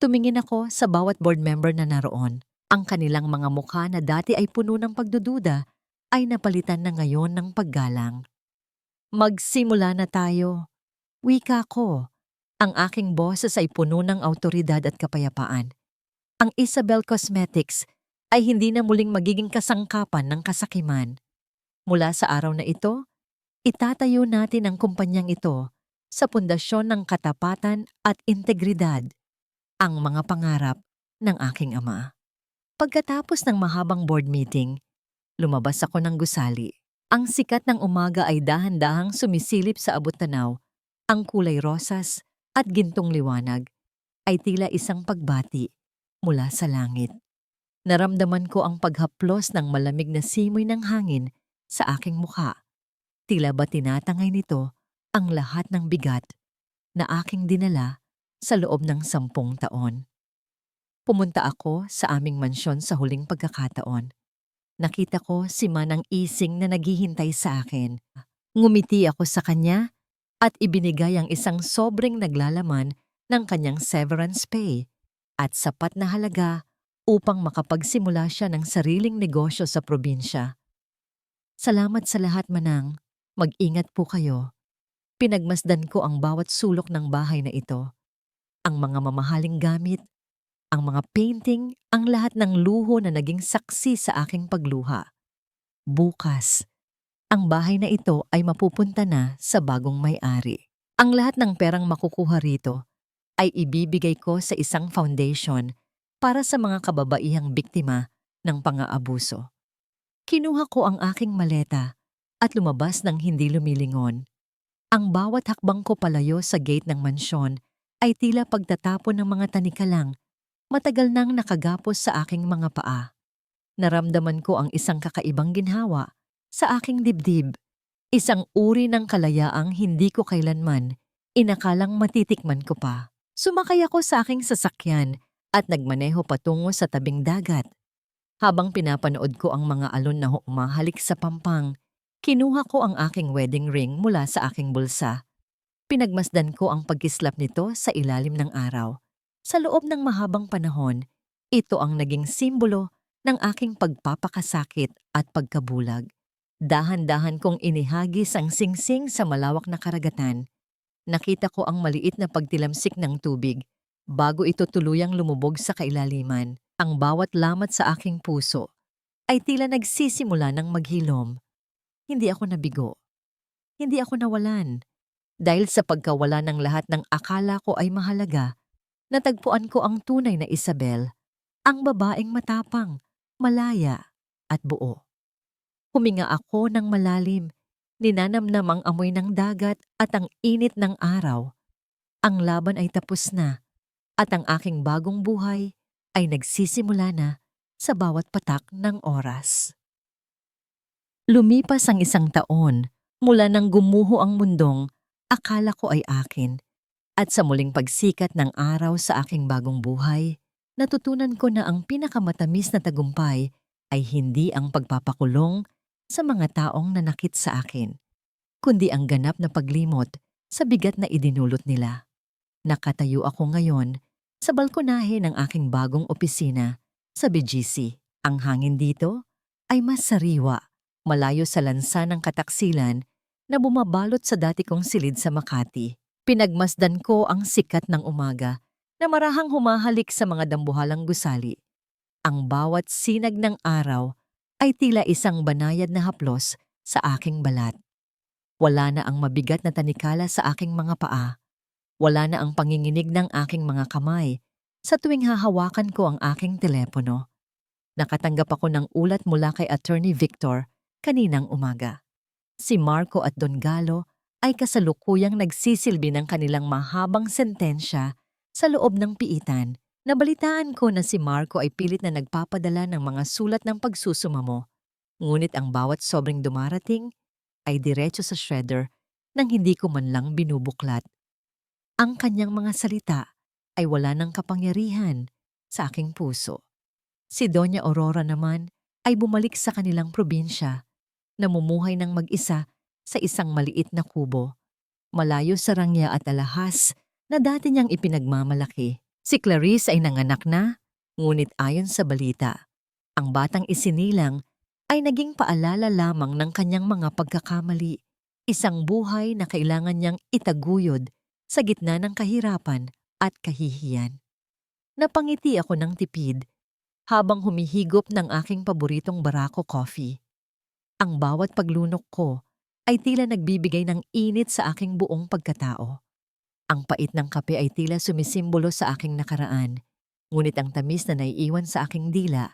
Tumingin ako sa bawat board member na naroon. Ang kanilang mga mukha na dati ay puno ng pagdududa ay napalitan na ngayon ng paggalang. Magsimula na tayo. Wika ko. Ang aking boses ay puno ng awtoridad at kapayapaan. Ang Isabel Cosmetics ay hindi na muling magiging kasangkapan ng kasakiman. Mula sa araw na ito, itatayo natin ang kumpanyang ito sa pundasyon ng katapatan at integridad, ang mga pangarap ng aking ama. Pagkatapos ng mahabang board meeting, lumabas ako ng gusali. Ang sikat ng umaga ay dahan-dahang sumisilip sa abot-tanaw. Ang kulay rosas at gintong liwanag ay tila isang pagbati mula sa langit. Naramdaman ko ang paghaplos ng malamig na simoy ng hangin sa aking mukha. Tila ba tinatangay nito ang lahat ng bigat na aking dinala sa loob ng 10 taon. Pumunta ako sa aming mansyon sa huling pagkakataon. Nakita ko si Manang Ising na naghihintay sa akin. Ngumiti ako sa kanya at ibinigay ang isang sobrang naglalaman ng kanyang severance pay at sapat na halaga upang makapagsimula siya ng sariling negosyo sa probinsya. Salamat sa lahat, Manang. Mag-ingat po kayo. Pinagmasdan ko ang bawat sulok ng bahay na ito. Ang mga mamahaling gamit, ang mga painting, ang lahat ng luho na naging saksi sa aking pagluha. Bukas, ang bahay na ito ay mapupunta na sa bagong may-ari. Ang lahat ng perang makukuha rito ay ibibigay ko sa isang foundation para sa mga kababaihang biktima ng pang-aabuso. Kinuha ko ang aking maleta at lumabas ng hindi lumilingon. Ang bawat hakbang ko palayo sa gate ng mansyon ay tila pagtatapon ng mga tanikalang matagal nang nakagapos sa aking mga paa. Naramdaman ko ang isang kakaibang ginhawa sa aking dibdib, isang uri ng kalayaang hindi ko kailanman inakalang matitikman ko pa. Sumakay ako sa aking sasakyan at nagmaneho patungo sa tabing dagat. Habang pinapanood ko ang mga alon na humahalik sa pampang, kinuha ko ang aking wedding ring mula sa aking bulsa. Pinagmasdan ko ang pagkislap nito sa ilalim ng araw. Sa loob ng mahabang panahon, ito ang naging simbolo ng aking pagpapakasakit at pagkabulag. Dahan-dahan kong inihagis ang singsing sa malawak na karagatan. Nakita ko ang maliit na pagtilamsik ng tubig bago ito tuluyang lumubog sa kailaliman. Ang bawat lamat sa aking puso ay tila nagsisimula ng maghilom. Hindi ako nabigo. Hindi ako nawalan. Dahil sa pagkawala ng lahat ng akala ko ay mahalaga, natagpuan ko ang tunay na Isabel, ang babaeng matapang, malaya, at buo. Huminga ako ng malalim, ninanamnam ang amoy ng dagat at ang init ng araw. Ang laban ay tapos na, at ang aking bagong buhay ay nagsisimula na sa bawat patak ng oras. Lumipas ang 1 taon mula nang gumuho ang mundong akala ko ay akin. At sa muling pagsikat ng araw sa aking bagong buhay, natutunan ko na ang pinakamatamis na tagumpay ay hindi ang pagpapakulong sa mga taong nanakit sa akin, kundi ang ganap na paglimot sa bigat na idinulot nila. Nakatayo ako ngayon sa balkonahe ng aking bagong opisina sa BGC. Ang hangin dito ay mas sariwa, malayo sa lansa ng kataksilan na bumabalot sa dati kong silid sa Makati. Pinagmasdan ko ang sikat ng umaga na marahang humahalik sa mga dambuhalang gusali. Ang bawat sinag ng araw ay tila isang banayad na haplos sa aking balat. Wala na ang mabigat na tanikala sa aking mga paa. Wala na ang panginginig ng aking mga kamay sa tuwing hahawakan ko ang aking telepono. Nakatanggap ako ng ulat mula kay Attorney Victor kaninang umaga. Si Marco at Don Galo ay kasalukuyang nagsisilbi ng kanilang mahabang sentensya sa loob ng piitan. Nabalitaan ko na si Marco ay pilit na nagpapadala ng mga sulat ng pagsusumamo, ngunit ang bawat sobrang dumarating ay diretso sa shredder nang hindi ko man lang binubuklat. Ang kanyang mga salita ay wala ng kapangyarihan sa aking puso. Si Doña Aurora naman ay bumalik sa kanilang probinsya, namumuhay ng mag-isa sa isang maliit na kubo, malayo sa rangya at alahas na dati niyang ipinagmamalaki. Si Clarice ay nanganak na, ngunit ayon sa balita, ang batang isinilang ay naging paalala lamang ng kanyang mga pagkakamali, isang buhay na kailangan niyang itaguyod sa gitna ng kahirapan at kahihiyan. Napangiti ako ng tipid habang humihigop ng aking paboritong Barako coffee. Ang bawat paglunok ko ay tila nagbibigay ng init sa aking buong pagkatao. Ang pait ng kape ay tila sumisimbolo sa aking nakaraan, ngunit ang tamis na naiiwan sa aking dila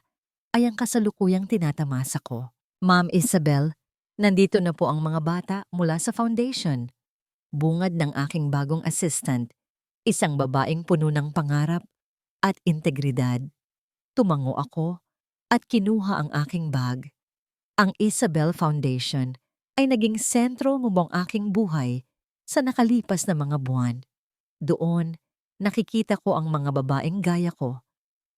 ay ang kasalukuyang tinatamasa ko. Ma'am Isabel, nandito na po ang mga bata mula sa foundation. Bungad ng aking bagong assistant, isang babaeng puno ng pangarap at integridad. Tumango ako at kinuha ang aking bag. Ang Isabel Foundation ay naging sentro mong aking buhay sa nakalipas na mga buwan. Doon, nakikita ko ang mga babaeng gaya ko,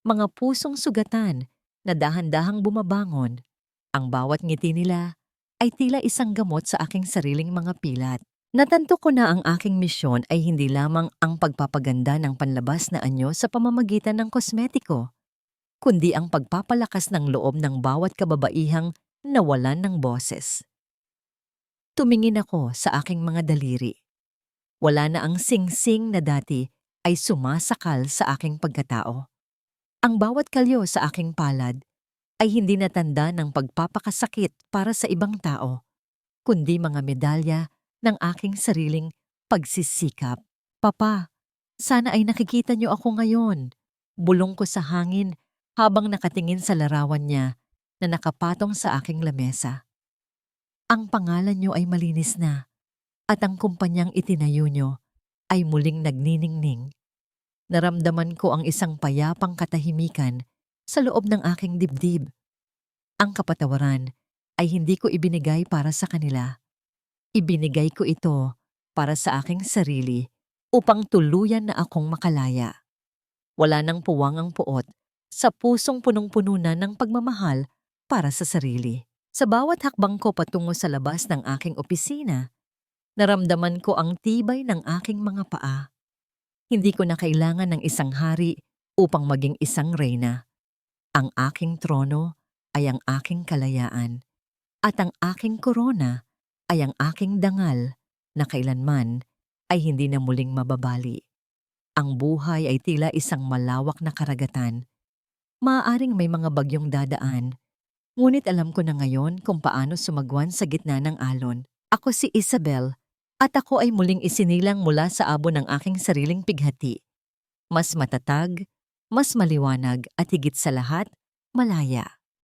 mga pusong sugatan na dahan-dahang bumabangon. Ang bawat ngiti nila ay tila isang gamot sa aking sariling mga pilat. Natanto ko na ang aking misyon ay hindi lamang ang pagpapaganda ng panlabas na anyo sa pamamagitan ng kosmetiko, kundi ang pagpapalakas ng loob ng bawat kababaihang nawalan ng boses. Tumingin ako sa aking mga daliri. Wala na ang sing-sing na dati ay sumasakal sa aking pagkatao. Ang bawat kalyo sa aking palad ay hindi natanda ng pagpapakasakit para sa ibang tao, kundi mga medalya ng aking sariling pagsisikap. Papa, sana ay nakikita niyo ako ngayon. Bulong ko sa hangin habang nakatingin sa larawan niya na nakapatong sa aking lamesa. Ang pangalan niyo ay malinis na at ang kumpanyang itinayo niyo ay muling nagniningning. Naramdaman ko ang isang payapang katahimikan sa loob ng aking dibdib. Ang kapatawaran ay hindi ko ibinigay para sa kanila. Ibinigay ko ito para sa aking sarili upang tuluyan na akong makalaya. Wala nang puwang ang puot sa pusong punong-puno na ng pagmamahal para sa sarili. Sa bawat hakbang ko patungo sa labas ng aking opisina, naramdaman ko ang tibay ng aking mga paa. Hindi ko na kailangan ng isang hari upang maging isang reyna. Ang aking trono ay ang aking kalayaan, at ang aking korona ay ang aking dangal na kailanman ay hindi na muling mababali. Ang buhay ay tila isang malawak na karagatan. Maaaring may mga bagyong dadaan, ngunit alam ko na ngayon kung paano sumagwan sa gitna ng alon. Ako si Isabel, at ako ay muling isinilang mula sa abo ng aking sariling pighati. Mas matatag, mas maliwanag at higit sa lahat, malaya.